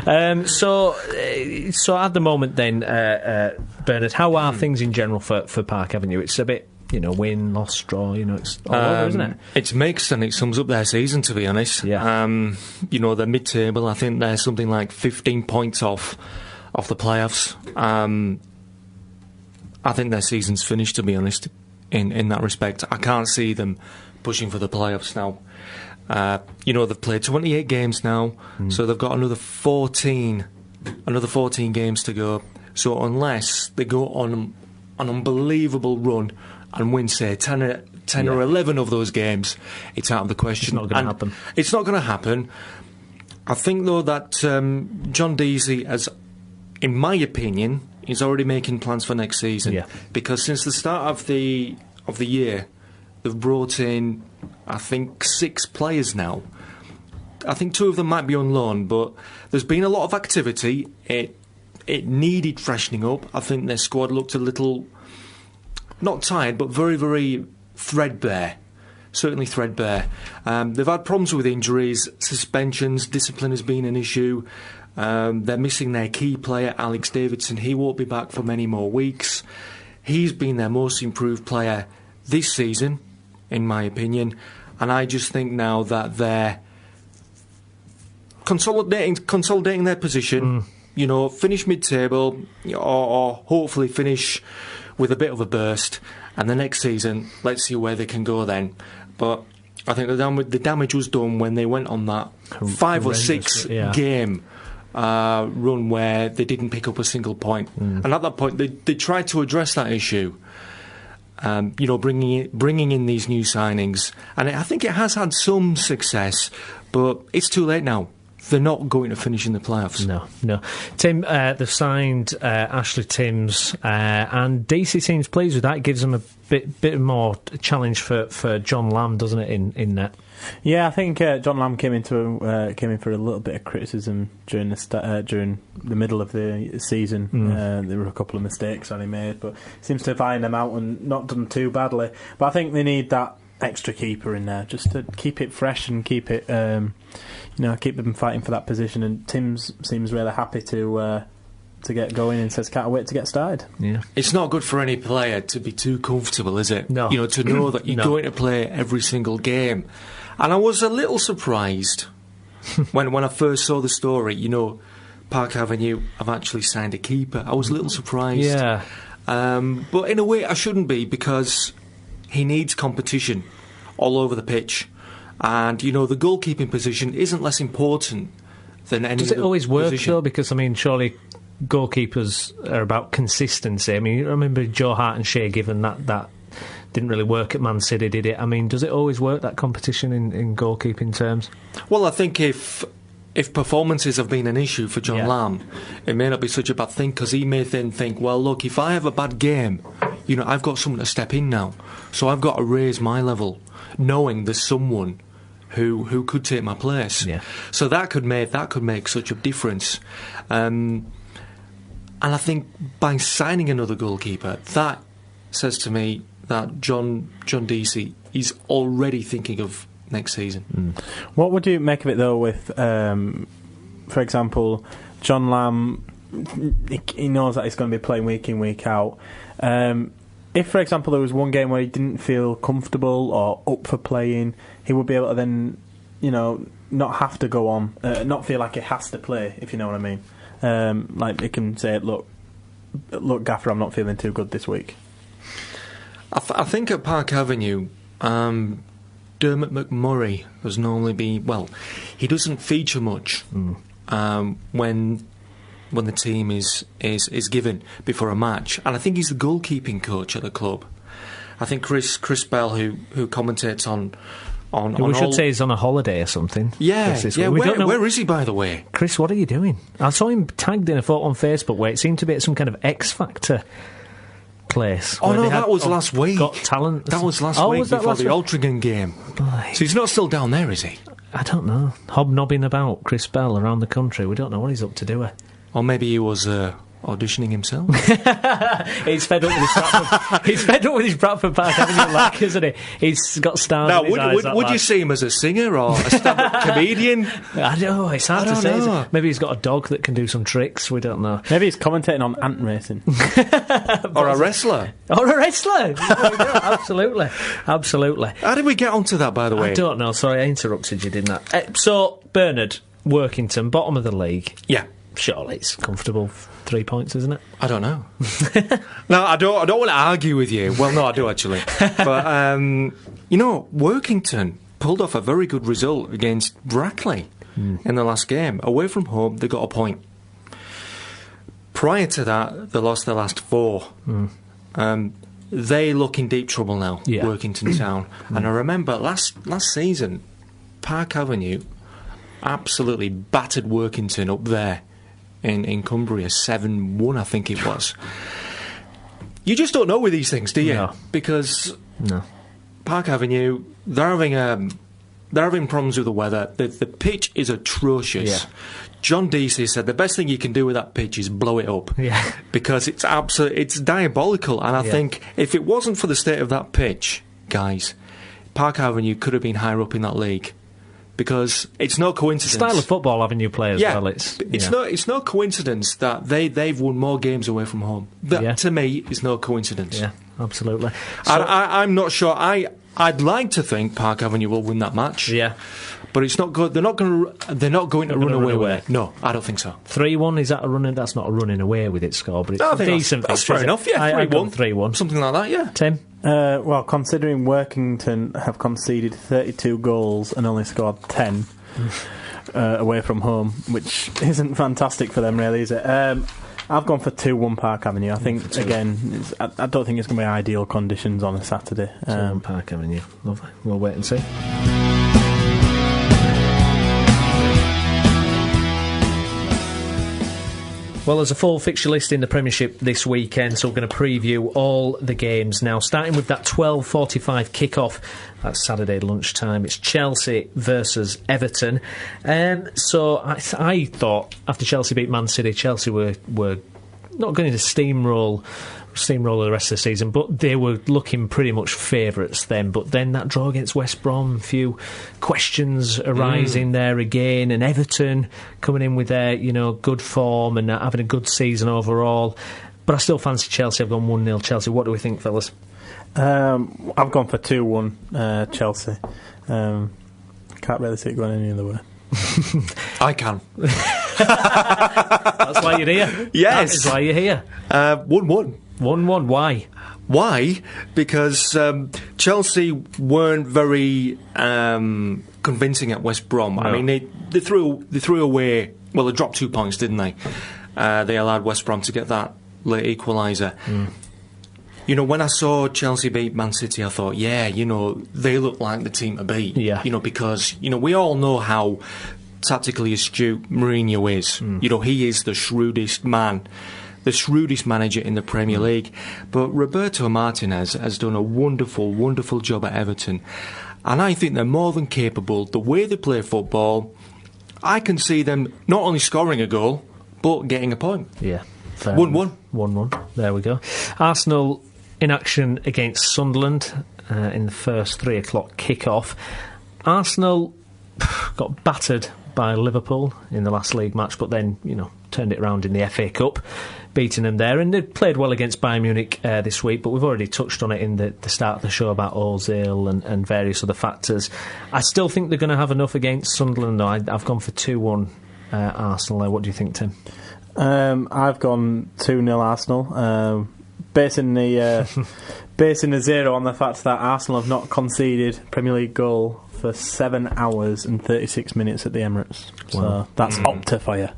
we were. So at the moment, then, Bernard, how are things in general for Park Avenue? It's a bit, win, loss, draw. It's all over, isn't it? It's mixed, and it sums up their season, to be honest. Yeah. They're mid-table. I think they're something like 15 points off the playoffs. I think their season's finished, to be honest. In that respect, I can't see them pushing for the playoffs now. They've played 28 games now, so they've got another 14 games to go. So unless they go on an unbelievable run and win, say, 10 or 11 of those games, it's out of the question. It's not going to happen. It's not going to happen. I think, though, that John Deasy has, in my opinion, is already making plans for next season. Yeah. Because since the start of the year, they've brought in, I think, 6 players now. I think 2 of them might be on loan, but there's been a lot of activity. It needed freshening up. I think their squad looked a little, not tired, but very, very threadbare. Certainly threadbare. They've had problems with injuries, suspensions, discipline has been an issue. They're missing their key player, Alex Davidson. He won't be back for many more weeks. He's been their most improved player this season, in my opinion, and I just think now that they're consolidating their position, finish mid-table, or hopefully finish with a bit of a burst, and the next season, let's see where they can go then. But I think the damage was done when they went on that 5 or 6 game run where they didn't pick up a single point. And at that point, they tried to address that issue. Bringing in these new signings, and I think it has had some success, but it's too late now. They're not going to finish in the playoffs. No. Tim, they've signed Ashley Timms, and DC seems pleased with that. It gives them a bit more challenge for John Lamb, doesn't it? In net. Yeah, I think John Lamb came in for a little bit of criticism during the middle of the season. There were a couple of mistakes that he made, but seems to have ironed them out and not done too badly. But I think they need that extra keeper in there just to keep it fresh and keep it, keep them fighting for that position. And Timms seems really happy to get going and says can't wait to get started. Yeah, it's not good for any player to be too comfortable, is it? No, to know that you're going to play every single game. And I was a little surprised when I first saw the story. Park Avenue have actually signed a keeper. I was a little surprised. Yeah, but in a way I shouldn't be, because he needs competition all over the pitch. And, the goalkeeping position isn't less important than any other position. Does it always work, though? Because, surely goalkeepers are about consistency. I remember Joe Hart and Shea Given that didn't really work at Man City, did it? Does it always work, that competition in goalkeeping terms? Well, I think if performances have been an issue for John Lamb, it may not be such a bad thing, because he may then think, well, look, if I have a bad game, I've got someone to step in now, so I've got to raise my level, knowing there's someone who could take my place. Yeah. So that could make such a difference. And I think by signing another goalkeeper, that says to me that John Deasy is already thinking of next season. What would you make of it, though, with, for example, John Lamb? He knows that he's going to be playing week in, week out. If, for example, there was one game where he didn't feel comfortable or up for playing, he would be able to then, not have to go on, not feel like he has to play, if you know what I mean. Like he can say, look, Gaffer, I'm not feeling too good this week. I think at Park Avenue, Dermot McMurray has normally been, he doesn't feature much when the team is given before a match, and I think he's the goalkeeping coach at the club. I think Chris Bell, who commentates on we should say he's on a holiday or something. Yeah. Where is he, by the way? Chris, what are you doing? I saw him tagged in a photo on Facebook where it seemed to be at some kind of X Factor place. Oh no, that was last week. Got Talent. That was last week before the Altrincham game. So he's not still down there, is he? I don't know. Hobnobbing about Chris Bell around the country. We don't know what he's up to doing. Or maybe he was auditioning himself. He's fed up with his Bradford. He's fed up with his Bradford Park Avenue lack, isn't he? He's got stars. Now, in his eyes, would you see him as a singer or a stand-up comedian? I don't know. It's hard to say. Maybe he's got a dog that can do some tricks. We don't know. Maybe he's commentating on ant racing. Or a wrestler. Absolutely. How did we get onto that, by the way? I don't know. Sorry, I interrupted you, didn't I? So, Bernard, Workington, bottom of the league. Yeah. Surely it's comfortable 3 points, isn't it? I don't know. No, I don't want to argue with you. Well, no, I do actually. But Workington pulled off a very good result against Brackley in the last game. Away from home, they got a point. Prior to that, they lost their last 4. They look in deep trouble now. Workington Town, and I remember last season, Park Avenue absolutely battered Workington up there. In Cumbria, 7-1, I think it was. You just don't know with these things, do you? No. Because Park Avenue, they're having problems with the weather. The pitch is atrocious. Yeah. John Deasy said the best thing you can do with that pitch is blow it up. Yeah. Because it's diabolical. And I think if it wasn't for the state of that pitch, guys, Park Avenue could have been higher up in that league. Because it's no coincidence. Style of football having new players. Well, it's no coincidence that they've won more games away from home. That to me is no coincidence. Yeah, absolutely. So, I'm not sure. I'd like to think Park Avenue will win that match. Yeah, but it's not good. They're not going to run away. No, I don't think so. 3-1, is that a running? That's not a running away with it score, but it's a decent. That's fair enough. Yeah, 3-1, something like that. Yeah, Tim. Well, considering Workington have conceded 32 goals and only scored 10 away from home, which isn't fantastic for them, really, is it? I've gone for 2-1 Park Avenue. I think, again, I don't think it's going to be ideal conditions on a Saturday. 2-1 Park Avenue. Lovely. We'll wait and see. Well, there's a full fixture list in the Premiership this weekend, so we're going to preview all the games now. Starting with that 12:45 kick-off, that's Saturday lunchtime. It's Chelsea versus Everton. So I thought after Chelsea beat Man City, Chelsea were not going to steamroll the rest of the season, but they were looking pretty much favourites then. But then that draw against West Brom, a few questions arising there again, and Everton coming in with their good form and having a good season overall. But I still fancy Chelsea. I've gone 1-0 Chelsea. What do we think, fellas? I've gone for 2-1 Chelsea. Can't really see it going any other way. I can. That's why you're here. Yes, that is why you're here. 1-1. 1-1. Why? Why? Because Chelsea weren't very convincing at West Brom. No. I mean, they threw away. Well, they dropped 2 points, didn't they? They allowed West Brom to get that late equaliser. When I saw Chelsea beat Man City, I thought, they look like the team to beat. Yeah. Because we all know how tactically astute Mourinho is. He is the shrewdest man. The shrewdest manager in the Premier League. But Roberto Martinez has done a wonderful, wonderful job at Everton. And I think they're more than capable. The way they play football, I can see them not only scoring a goal, but getting a point. Yeah. 1-1. 1-1. There we go. Arsenal in action against Sunderland in the first 3 o'clock kick-off. Arsenal got battered by Liverpool in the last league match, but then, turned it around in the FA Cup, beating them there. And they played well against Bayern Munich this week, but we've already touched on it in the start of the show about Ozil and various other factors. I still think they're going to have enough against Sunderland, though. I've gone for 2-1 Arsenal. What do you think, Tim? I've gone 2-0 Arsenal. Basing the 0 on the fact that Arsenal have not conceded Premier League goal for 7 hours and 36 minutes at the Emirates. So that's Opta for you.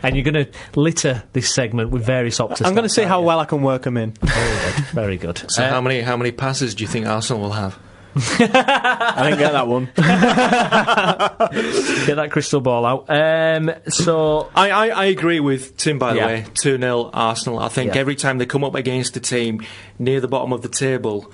And you're going to litter this segment with various Opta. I'm going to see how well I can work them in. Very good. So how many passes do you think Arsenal will have? I didn't get that one. Get that crystal ball out. So I agree with Tim, by the way. 2-0 Arsenal. I think every time they come up against a team near the bottom of the table,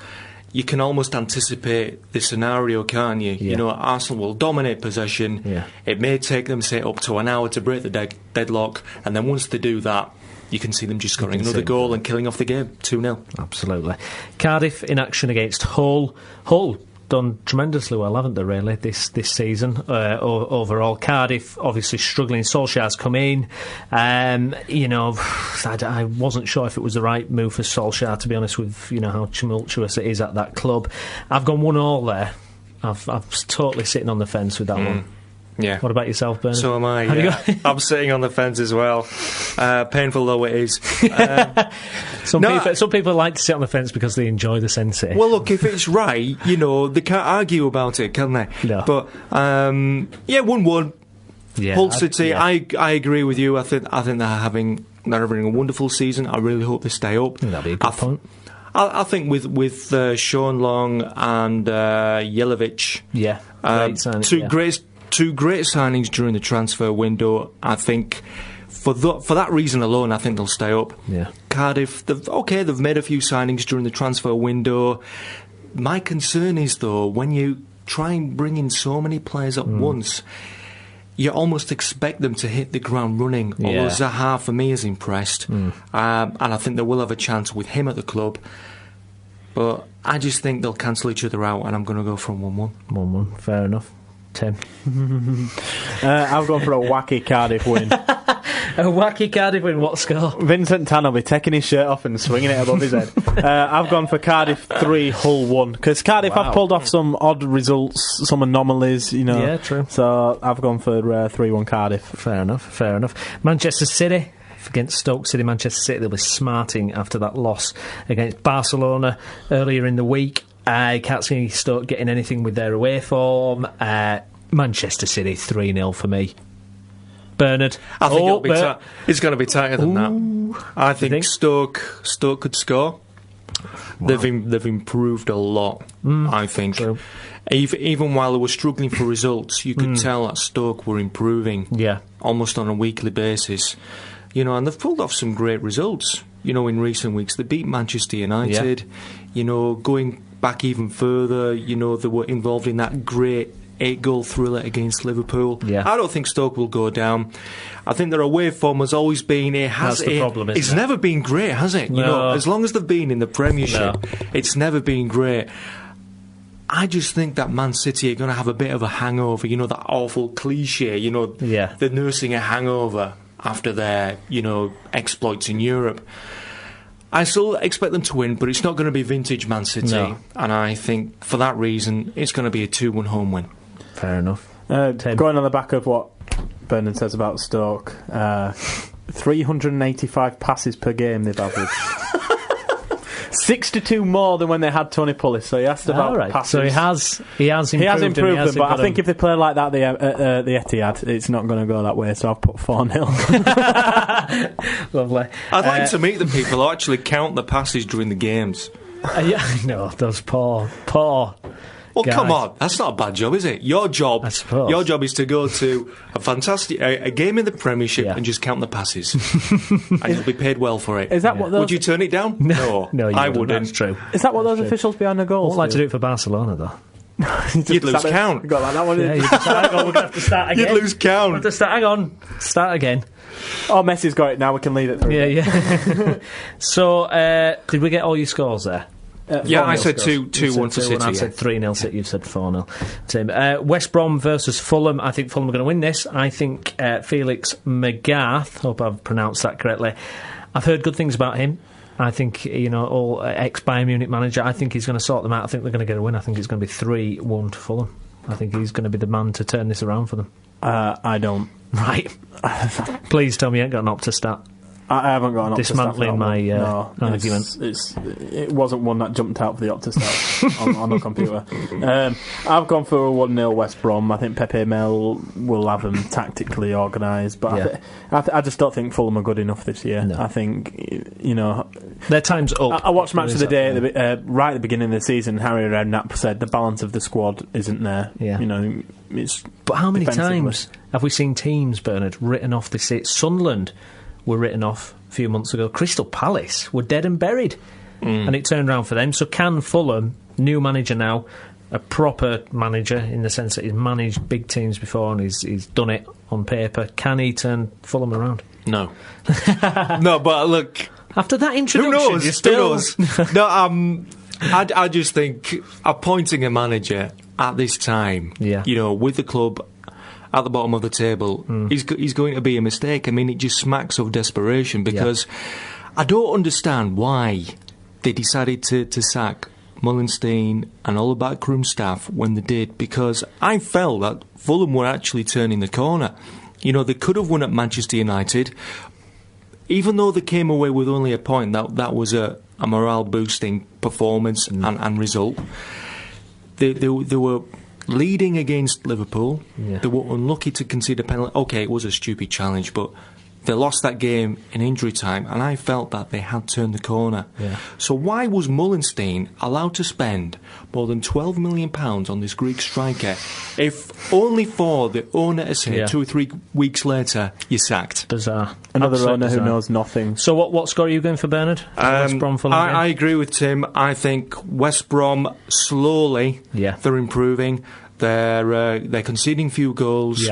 you can almost anticipate the scenario, can't you? Yeah. You know, Arsenal will dominate possession. Yeah. It may take them, say, up to an hour to break the deadlock, and then once they do that, you can see them just scoring another goal and killing off the game, 2-0. Absolutely. Cardiff in action against Hull. Hull done tremendously well, haven't they, really, this season overall. Cardiff obviously struggling. Solskjaer's come in. You know, I wasn't sure if it was the right move for Solskjaer, to be honest, with, you know, how tumultuous it is at that club. I've gone 1-1 there. I'm totally sitting on the fence with that one. Yeah. What about yourself, Bernard? So am I. Yeah. I'm sitting on the fence as well. Painful though it is. Some people like to sit on the fence because they enjoy the sensei. Well, look, if it's right, you know, they can't argue about it, can they? No. But 1-1. Yeah, Hull City. yeah. I agree with you. I think they're having a wonderful season. I really hope they stay up. That'd be a good point. I think with Sean Long and Jelavic, two great signings during the transfer window. I think for that reason alone, I think they'll stay up. Yeah. Cardiff, they've made a few signings during the transfer window. My concern is, though, when you try and bring in so many players at once, you almost expect them to hit the ground running. Although Zaha, for me, is impressed. And I think they will have a chance with him at the club. But I just think they'll cancel each other out, and I'm going to go for a 1-1. 1-1, fair enough. Tim? I've gone for a wacky Cardiff win. A wacky Cardiff win, what score? Vincent Tan will be taking his shirt off and swinging it above his head. I've gone for Cardiff 3, Hull 1. Because Cardiff have pulled off some odd results, some anomalies, you know. Yeah, true. So I've gone for 3-1 Cardiff. Fair enough. Manchester City against Stoke City. Manchester City, they'll be smarting after that loss against Barcelona earlier in the week. I can't see Stoke getting anything with their away form. Manchester City 3-0 for me. Bernard? I think it's going to be tighter than that. I think Stoke could score. Wow. They've improved a lot, I think. True. Even while they were struggling for results, you could tell that Stoke were improving almost on a weekly basis. You know, and they've pulled off some great results, you know, in recent weeks. They beat Manchester United, you know, going back even further, you know, they were involved in that great 8-goal thriller against Liverpool. I don't think Stoke will go down. I think their away form has always been... That's the problem, isn't it? It's never been great, has it? No. You know, as long as they've been in the Premiership, it's never been great. I just think that Man City are going to have a bit of a hangover, you know, that awful cliche, you know, they're nursing a hangover after their, you know, exploits in Europe. I still expect them to win, but it's not going to be vintage Man City. No. And I think, for that reason, it's going to be a 2-1 home win. Fair enough. Going on the back of what Bernard says about Stoke, 385 passes per game they've averaged. 62 more than when they had Tony Pulis, so he asked about passes. So he has improved them, but I think if they play like that the Etihad, it's not going to go that way, so I've put 4-0. Lovely. I'd like to meet the people who actually count the passes during the games. No, those poor Well, guys. come on, that's not a bad job, is it? Your job is to go to a fantastic a game in the Premiership and just count the passes, and you'll be paid well for it. Is that what those... Would you turn it down? No, I wouldn't. That's true. Is that what those officials behind the goals? I'd like to do it for Barcelona, though. You'd lose count. Got like that one. We're going to have to start again. You'd lose count. Hang on, start again. Oh, Messi's got it now. We can leave it through. Yeah. So, did we get all your scores there? I said 2-1 for City. I said 3-0 City, you've said 4-0. Tim. West Brom versus Fulham. I think Fulham are going to win this. I think Felix Magath, hope I've pronounced that correctly, I've heard good things about him. I think, you know, all ex-Bayern Munich manager, I think he's going to sort them out. I think they're going to get a win. I think it's going to be 3-1 to Fulham. I think he's going to be the man to turn this around for them. I don't. Right. Please tell me you ain't got an Opta stat. I haven't got an Opta dismantling my argument. It wasn't one that jumped out for the Opta stat on the computer. I've gone for a 1-0 West Brom. I think Pepe Mel will have them tactically organised, but I just don't think Fulham are good enough this year. No. I think, you know, their time's up. I watched Match of the Day right at the beginning of the season. Harry Redknapp said the balance of the squad isn't there. Yeah. You know, but how many times have we seen teams, Bernard, written off this? Sunderland were written off a few months ago. Crystal Palace were dead and buried. and it turned around for them. So can Fulham, new manager now, a proper manager in the sense that he's managed big teams before and he's done it on paper, can he turn Fulham around? No. No, but look... After that introduction, who knows? you're still... Who knows? No, I just think appointing a manager at this time, with the club at the bottom of the table, is going to be a mistake. I mean, it just smacks of desperation because I don't understand why they decided to sack Mullenstein and all the backroom staff when they did, because I felt that Fulham were actually turning the corner. They could have won at Manchester United, even though they came away with only a point. That was a morale-boosting performance and result. They were leading against Liverpool. They were unlucky to concede a penalty. OK, it was a stupid challenge, but they lost that game in injury time, and I felt that they had turned the corner. So why was Mullenstein allowed to spend more than £12 million on this Greek striker if only for the owner to say 2 or 3 weeks later you're sacked? Bizarre. Another Absolute owner bizarre. who knows nothing. So what score are you going for, Bernard? West Brom, Fulham game? I agree with Tim. I think West Brom slowly they're improving. They're conceding few goals.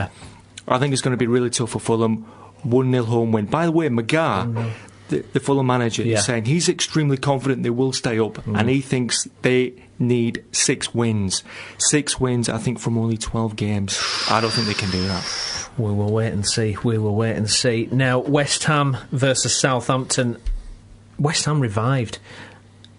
I think it's going to be really tough for Fulham. 1-0 home win. By the way, McGar, the Fulham manager, is saying he's extremely confident they will stay up, and he thinks they need 6 wins. 6 wins, I think, from only 12 games. I don't think they can do that. We will wait and see. Now, West Ham versus Southampton. West Ham revived.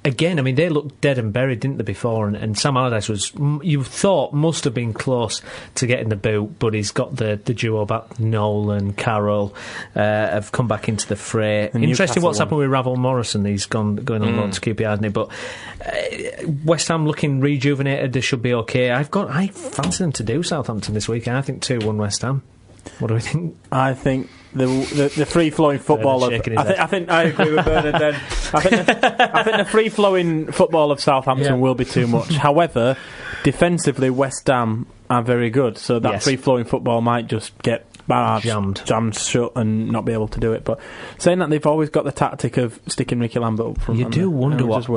Again, I mean, they looked dead and buried, didn't they, before? And Sam Allardyce was, you thought, must have been close to getting the boot, but he's got the duo back. Nolan, Carroll have come back into the fray. And interesting Newcastle what's happened with Ravel Morrison. He's going on loan to QPR, hasn't he? But West Ham looking rejuvenated. They should be okay. I fancy them to do Southampton this week. I think 2-1 West Ham. What do we think? I think the free-flowing football of... I think I agree with Bernard then. I think the free-flowing football of Southampton will be too much. However, defensively, West Ham are very good, so that free-flowing football might just get jammed shut and not be able to do it. But saying that, they've always got the tactic of sticking Ricky Lambert up front. You do wonder what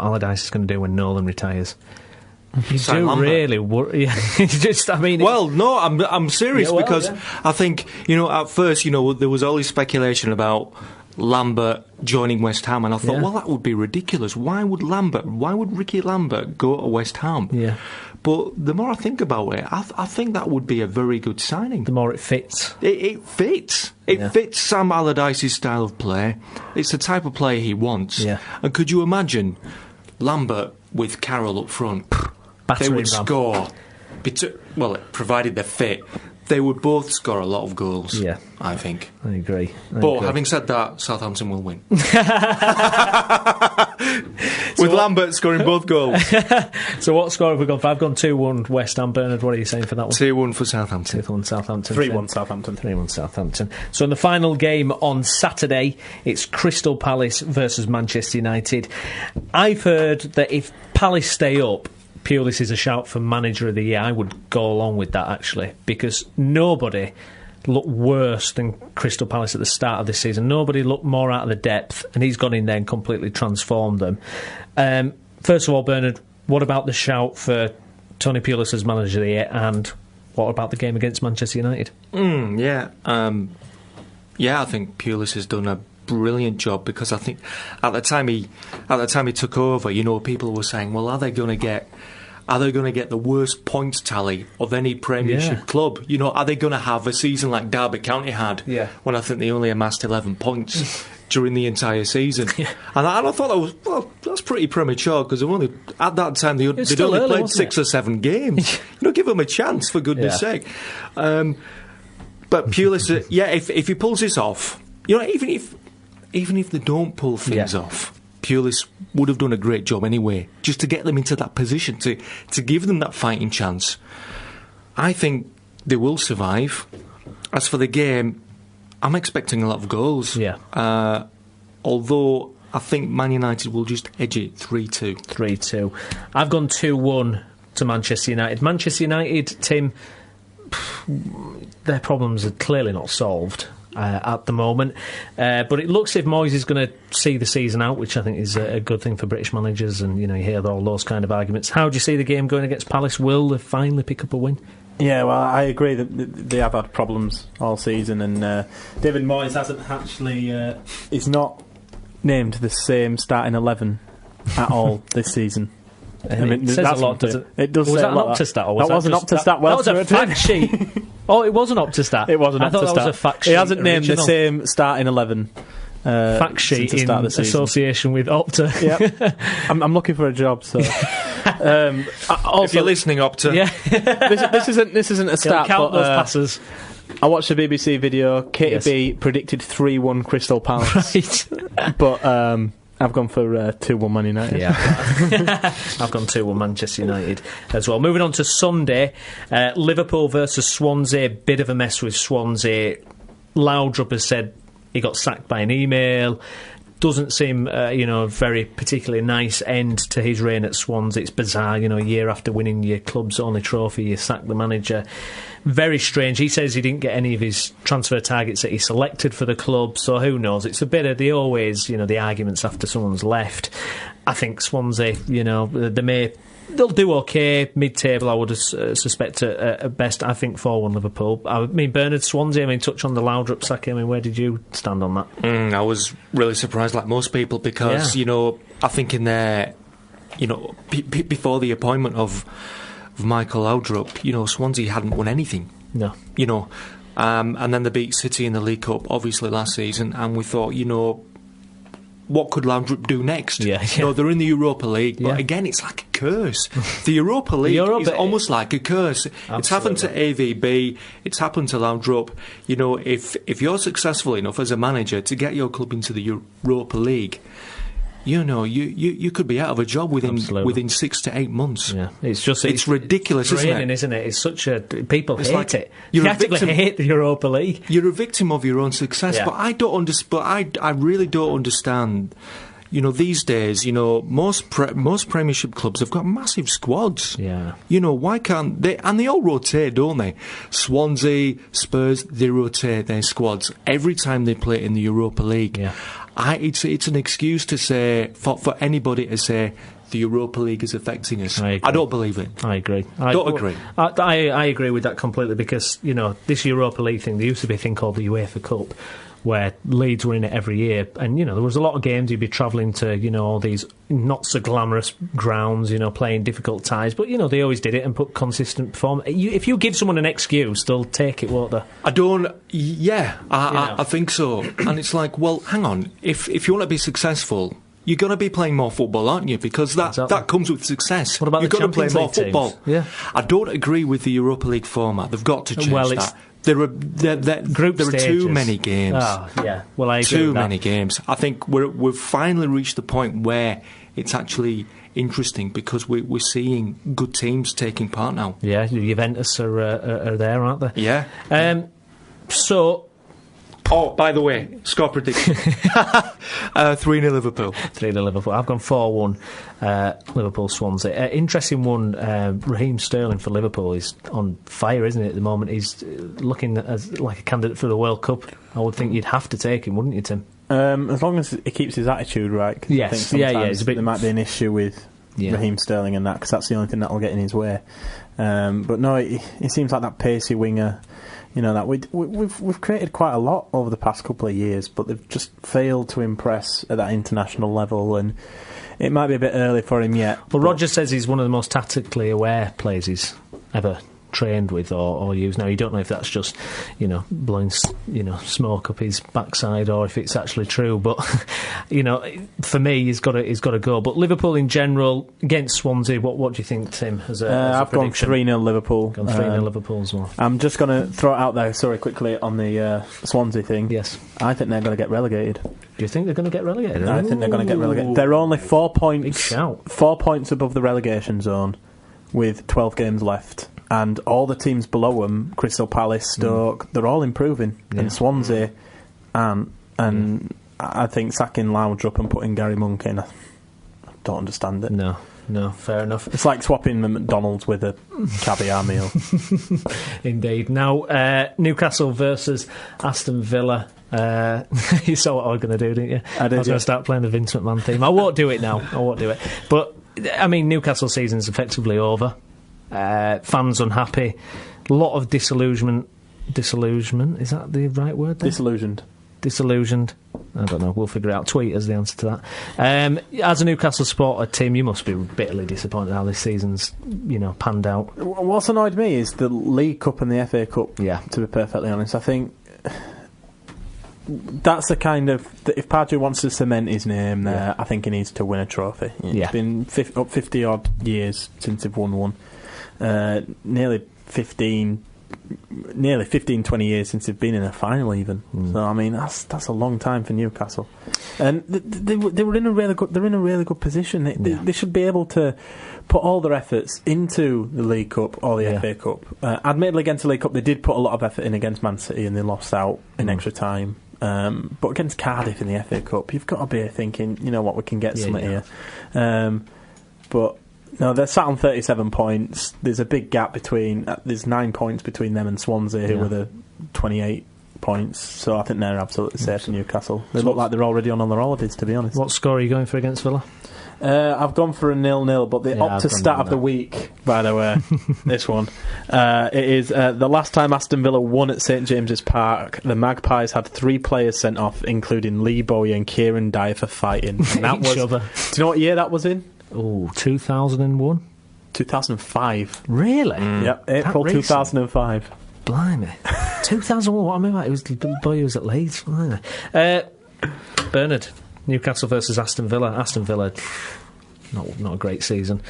Allardyce is going to do when Nolan retires. You do Lambert. Really worry. Well, no, I'm serious because I think, at first, there was all this speculation about Lambert joining West Ham, and I thought, well, that would be ridiculous. Why would Ricky Lambert go to West Ham? But the more I think about it, I think that would be a very good signing. The more it fits. It fits. It fits Sam Allardyce's style of play. It's the type of player he wants. And could you imagine Lambert with Carroll up front? They would score. Provided they're fit, they would both score a lot of goals. I think. I agree. Having said that, Southampton will win. With Lambert scoring both goals. So what score have we gone for? I've gone 2-1 West Ham. Bernard, what are you saying for that one? 2-1 for Southampton. 2-1 Southampton. 3-1 Southampton. 3-1 Southampton. So in the final game on Saturday, it's Crystal Palace versus Manchester United. I've heard that if Palace stay up, Pulis is a shout for Manager of the Year. I would go along with that, actually, because nobody looked worse than Crystal Palace at the start of this season. Nobody looked more out of the depth, and he's gone in there and completely transformed them. First of all, Bernard, what about the shout for Tony Pulis as Manager of the Year, and what about the game against Manchester United? I think Pulis has done a brilliant job, because I think at the time he took over, people were saying, well, are they going to get the worst points tally of any Premiership club? Are they going to have a season like Derby County had, when I think they only amassed 11 points during the entire season? And I thought that's pretty premature, because at that time they'd only played 6 or 7 games. Give them a chance, for goodness sake. But Pulis, if he pulls this off, even if they don't pull things off, Pulis would have done a great job anyway, just to get them into that position, to give them that fighting chance. I think they will survive. As for the game, I'm expecting a lot of goals. Although I think Man United will just edge it 3-2. 3-2. I've gone 2-1 to Manchester United. Manchester United, Tim, their problems are clearly not solved. at the moment. But it looks as if Moyes is going to see the season out, which I think is a good thing for British managers, and you hear all those kind of arguments. How do you see the game going against Palace? Will they finally pick up a win? Yeah, well, I agree that they have had problems all season, and David Moyes hasn't actually... he's not named the same starting 11 at all this season. It says a lot, does it? It does. Was say that a an lot. Opta-stat? Or was that was an Opta-stat. Well, that was a fact sheet. Oh, it was an Opta-stat. It was an Opta-stat. I thought that was a fact sheet. He hasn't named original. the same starting 11. Fact sheet in association with Opta. Yep. I'm looking for a job, so. Also, if you're listening, Opta, this isn't a stat. Count those passes. I watched a BBC video. KTB predicted 3-1 Crystal Palace, right? But I've gone for 2-1 Man United. Yeah, I've gone 2-1 Manchester United as well. Moving on to Sunday, Liverpool versus Swansea. Bit of a mess with Swansea. Laudrup has said he got sacked by an email. Doesn't seem, a very particularly nice end to his reign at Swansea. It's bizarre, a year after winning your club's only trophy, you sack the manager. Very strange. He says he didn't get any of his transfer targets that he selected for the club, so who knows? It's a bit of the always, the arguments after someone's left. I think Swansea, they'll do okay, mid-table, I would suspect at best. I think 4-1 Liverpool. I mean, Bernard, Swansea, touch on the Laudrup sacking. Where did you stand on that? I was really surprised, like most people, because, I think in their, before the appointment of Michael Laudrup, Swansea hadn't won anything. No. And then they beat City in the League Cup, obviously, last season, and we thought, what could Laudrup do next? Yeah. They're in the Europa League, but again, it's like a curse. The Europa League is almost like a curse. Absolutely. It's happened to AVB, it's happened to Laudrup. If you're successful enough as a manager to get your club into the Europa League, you could be out of a job within 6 to 8 months. Yeah, it's ridiculous, draining, isn't it? It's such a people it's hate like it. You practically hate the Europa League. You're a victim of your own success. Yeah. But I don't I really don't understand. These days, most Premiership clubs have got massive squads. Yeah. Why can't they? And they all rotate, don't they? Swansea, Spurs, they rotate their squads every time they play in the Europa League. Yeah. It's an excuse to say for anybody to say the Europa League is affecting us. I don't believe it. I agree. I agree. I agree with that completely because this Europa League thing. There used to be a thing called the UEFA Cup, where Leeds were in it every year, and there was a lot of games you'd be travelling to, all these not so glamorous grounds, playing difficult ties, but they always did it and put consistent performance. If you give someone an excuse, they'll take it, won't they? I think so. And it's like, well, hang on, if you want to be successful, you're going to be playing more football, aren't you? Because that comes with success. What about you've the got to play Champions more League football. teams? Yeah. I don't agree with the Europa League format. They've got to change that. There are too many games. Oh, yeah. Well, I agree too with that. many games. I think we've finally reached the point where it's actually interesting because we're seeing good teams taking part now. Yeah, Juventus are there, aren't they? Yeah. Oh, by the way, score prediction. 3-0 Liverpool. 3-0 Liverpool. I've gone 4-1 Liverpool Swansea. Interesting one. Raheem Sterling for Liverpool is on fire, isn't he, at the moment? He's looking as like a candidate for the World Cup. I would think you'd have to take him, wouldn't you, Tim? As long as he keeps his attitude right. Cause yes. I think sometimes there might be an issue with Raheem Sterling and that, because that's the only thing that'll get in his way. But no, he seems like that pacey winger. That we've created quite a lot over the past couple of years, but they've just failed to impress at that international level, and it might be a bit early for him yet. Well, Rodgers says he's one of the most tactically aware players he's ever trained with or used. Now, you don't know if that's just, blowing, smoke up his backside or if it's actually true. But, for me, he's got to go. But Liverpool in general against Swansea, what do you think, Tim? I've gone 3-0 Liverpool. Gone 3-0 Liverpool as well. I'm just going to throw it out there, quickly on the Swansea thing. Yes. I think they're going to get relegated. Do you think they're going to get relegated? I think they're going to get relegated. They're only 4 points. Big shout. 4 points above the relegation zone with 12 games left. And all the teams below them, Crystal Palace, Stoke, they're all improving. Yeah. And Swansea aren't. And I think sacking Laudrup and putting Gary Monk in, I don't understand it. No, No, fair enough. It's like swapping the McDonald's with a caviar meal. Indeed. Now, Newcastle versus Aston Villa. You saw what I was going to do, didn't you? I did. I was going to start playing the Vince McMahon theme. I won't do it now. But, I mean, Newcastle's season's effectively over. Fans unhappy. A lot of disillusionment. Disillusionment? Is that the right word there? Disillusioned. I don't know. We'll figure it out. Tweet us the answer to that. As a Newcastle supporter, Tim, you must be bitterly disappointed how this season's, panned out. What's annoyed me is the League Cup and the FA Cup. Yeah. To be perfectly honest, I think that's the kind of... If Pardew wants to cement his name there, I think he needs to win a trophy. It's been 50-odd years since they've won one. Nearly 15, 20 years since they've been in a final even. So I mean that's a long time for Newcastle, and they were in a really good. They're in a really good position. They should be able to put all their efforts into the League Cup or the FA Cup. Admittedly, against the League Cup, they did put a lot of effort in against Man City, and they lost out in extra time. But against Cardiff in the FA Cup, you've got to be thinking, you know what, we can get something here. But no, they're sat on 37 points. There's a big gap between... there's 9 points between them and Swansea, who were the 28 points. So I think they're absolutely safe for Newcastle. They look like they're already on their holidays, to be honest. What score are you going for against Villa? I've gone for a 0-0, but the Opta stat of the week, by the way, this one, it is the last time Aston Villa won at St James's Park, the Magpies had 3 players sent off, including Lee Bowie and Kieran Dyer for fighting. And that was, do you know what year that was in? Oh, 2001? 2005. Really? Yep, April 2005. Blimey. 2001, what I mean, it was the boy who was at Leeds. Bernard, Newcastle versus Aston Villa. Aston Villa, not a great season.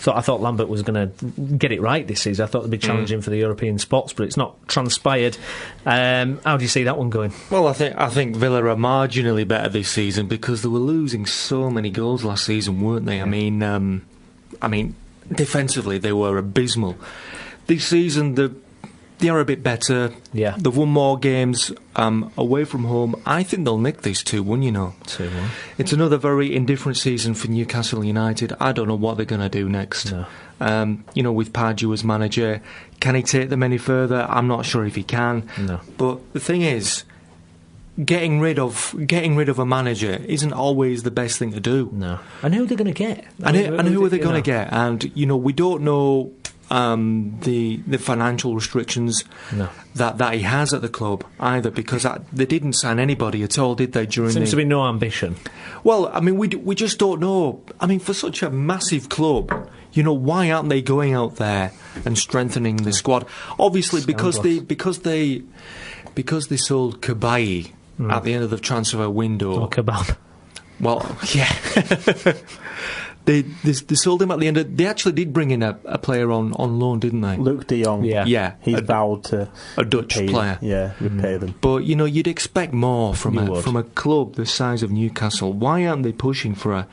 I thought Lambert was going to get it right this season. I thought they'd be challenging for the European spots, but it's not transpired. How do you see that one going? Well, I think Villa are marginally better this season because they were losing so many goals last season, weren't they? Yeah. I mean, defensively they were abysmal. This season they are a bit better. Yeah, they've won more games away from home. I think they'll nick this 2-1. 2-1. It's another very indifferent season for Newcastle United. I don't know what they're going to do next. No. With Pardew as manager, can he take them any further? I'm not sure if he can. No. But the thing is, getting rid of a manager isn't always the best thing to do. No. And who are they going to get? And who are they going to get? And we don't know. The financial restrictions that he has at the club either, because they didn't sign anybody at all, did they? Seems to be no ambition. Well, I mean, we just don't know. I mean, for such a massive club, why aren't they going out there and strengthening the squad? Obviously, because they sold Kabayi at the end of the transfer window. Or kebab. Well, yeah. They sold him at the end. They actually did bring in a player on loan, didn't they? Luke de Jong. Yeah. He's vowed to a Dutch player. Repay them. But you'd expect more from a club the size of Newcastle. Why aren't they pushing for a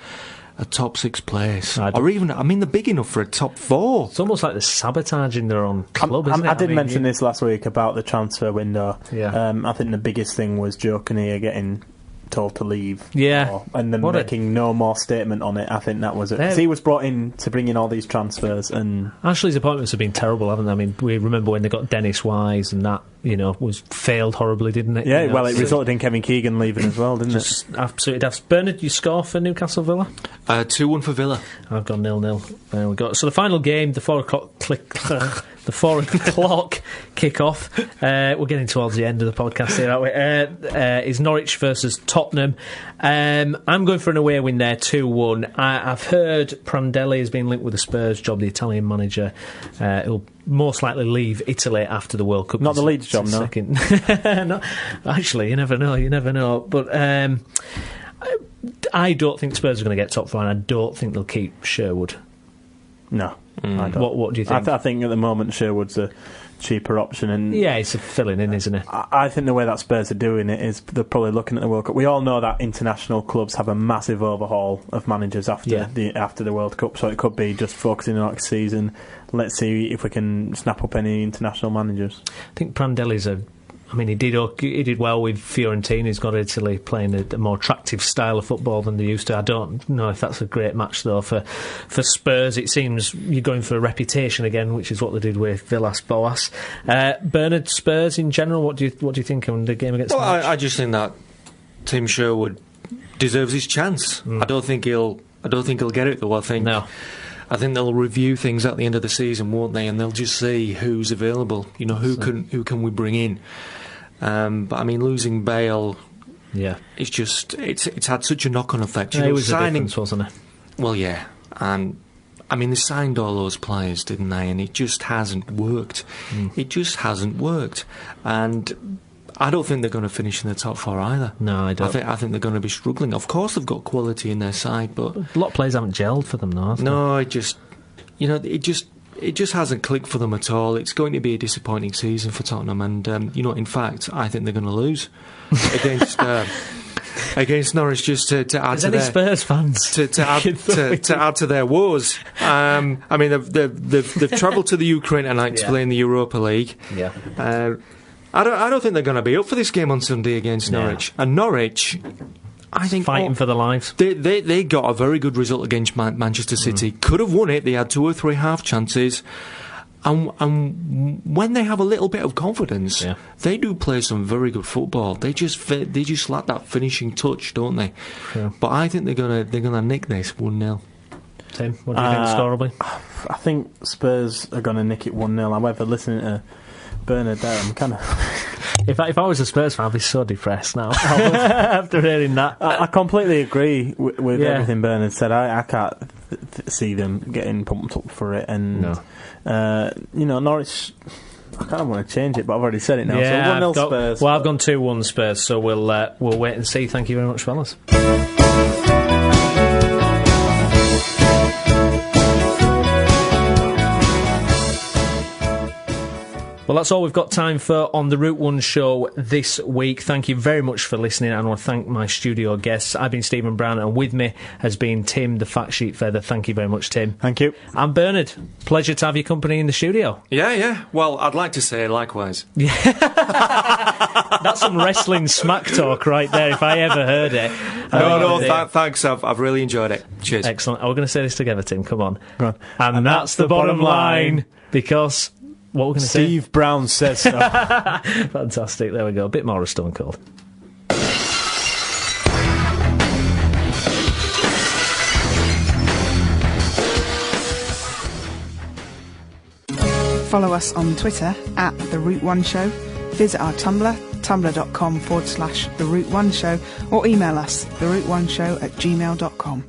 top 6 place, or even? They're big enough for a top 4. It's almost like they're sabotaging their own club, isn't it? I did mention this last week about the transfer window. Yeah. I think the biggest thing was Joe Kinnear getting told to leave, and then making no more statement on it. I think that was it. Because he was brought in to bring in all these transfers, and Ashley's appointments have been terrible, haven't they? I mean, we remember when they got Dennis Wise, and that was failed horribly, didn't it? Yeah, well, it resulted in Kevin Keegan leaving as well, didn't it? Absolutely daft. Bernard, you score for Newcastle Villa? 2-1 for Villa. I've gone 0-0. There we go. So the final game, the 4 o'clock kick-off. We're getting towards the end of the podcast here, aren't we? Is Norwich versus Tottenham. I'm going for an away win there, 2-1. I've heard Prandelli has been linked with the Spurs job, the Italian manager. He'll most likely leave Italy after the World Cup. Not the Leeds job, no. No. Actually, you never know. But I don't think Spurs are going to get top 4, and I don't think they'll keep Sherwood. No. I don't. What do you think? I think at the moment Sherwood's a cheaper option, and it's a filling in, isn't it? I think the way that Spurs are doing it is they're probably looking at the World Cup. We all know that international clubs have a massive overhaul of managers after the World Cup, so it could be just focusing on next season. Let's see if we can snap up any international managers. I think Prandelli's I mean, he did well with Fiorentina. He's got Italy playing a more attractive style of football than they used to. I don't know if that's a great match, though, for Spurs. It seems you're going for a reputation again, which is what they did with Villas-Boas. Bernard, Spurs in general, what do you think of the game against Norwich? I just think that Tim Sherwood deserves his chance. I don't think he'll get it, though. I think they'll review things at the end of the season, won't they? And they'll just see who's available. You know, who can we bring in? But I mean, losing Bale, it's had such a knock-on effect. It was a difference, wasn't it? Well, yeah, and I mean, they signed all those players, didn't they? And it just hasn't worked. It just hasn't worked, and I don't think they're going to finish in the top 4 either. No, I don't. I think they're going to be struggling. Of course, they've got quality in their side, but a lot of players haven't gelled for them, though. No, it just hasn't clicked for them at all. It's going to be a disappointing season for Tottenham, and in fact, I think they're going to lose against Norwich, just to add to their Spurs fans to add to their woes. I mean, they've travelled to the Ukraine tonight to play in the Europa League. Yeah. I don't think they're going to be up for this game on Sunday against Norwich. And Norwich, I think, fighting for their lives. They got a very good result against Manchester City. Could have won it. They had 2 or 3 half chances. And when they have a little bit of confidence, they do play some very good football. They just lack that finishing touch, don't they? Yeah. But I think they're gonna nick this 1-0. Tim, what do you think scoreably? I think Spurs are going to nick it 1-0. However, listening to Bernard there, I'm kind of... If I was a Spurs fan, I'd be so depressed now after hearing that. I completely agree with everything Bernard said. I can't see them getting pumped up for it. And Norwich, I kind of want to change it, but I've already said it now. Yeah, so 1-0 Spurs. Well, I've gone 2-1 Spurs, so we'll wait and see. Thank you very much, fellas. Well, that's all we've got time for on the Route 1 show this week. Thank you very much for listening, and I want to thank my studio guests. I've been Stephen Brown, and with me has been Tim, the Fact Sheet Feather. Thank you very much, Tim. Thank you. And Bernard, pleasure to have your company in the studio. Yeah. Well, I'd like to say likewise. That's some wrestling smack talk right there, if I ever heard it. Thanks. I've really enjoyed it. Cheers. Excellent. We're going to say this together, Tim. Come on. Go on. And that's the bottom line, because... What we're going to say? Steve Brown says so. Fantastic. There we go. A bit more of Stone Cold. Follow us on Twitter at The Route 1 Show. Visit our Tumblr, tumblr.com/The Route 1 Show, or email us, theroute1show@gmail.com.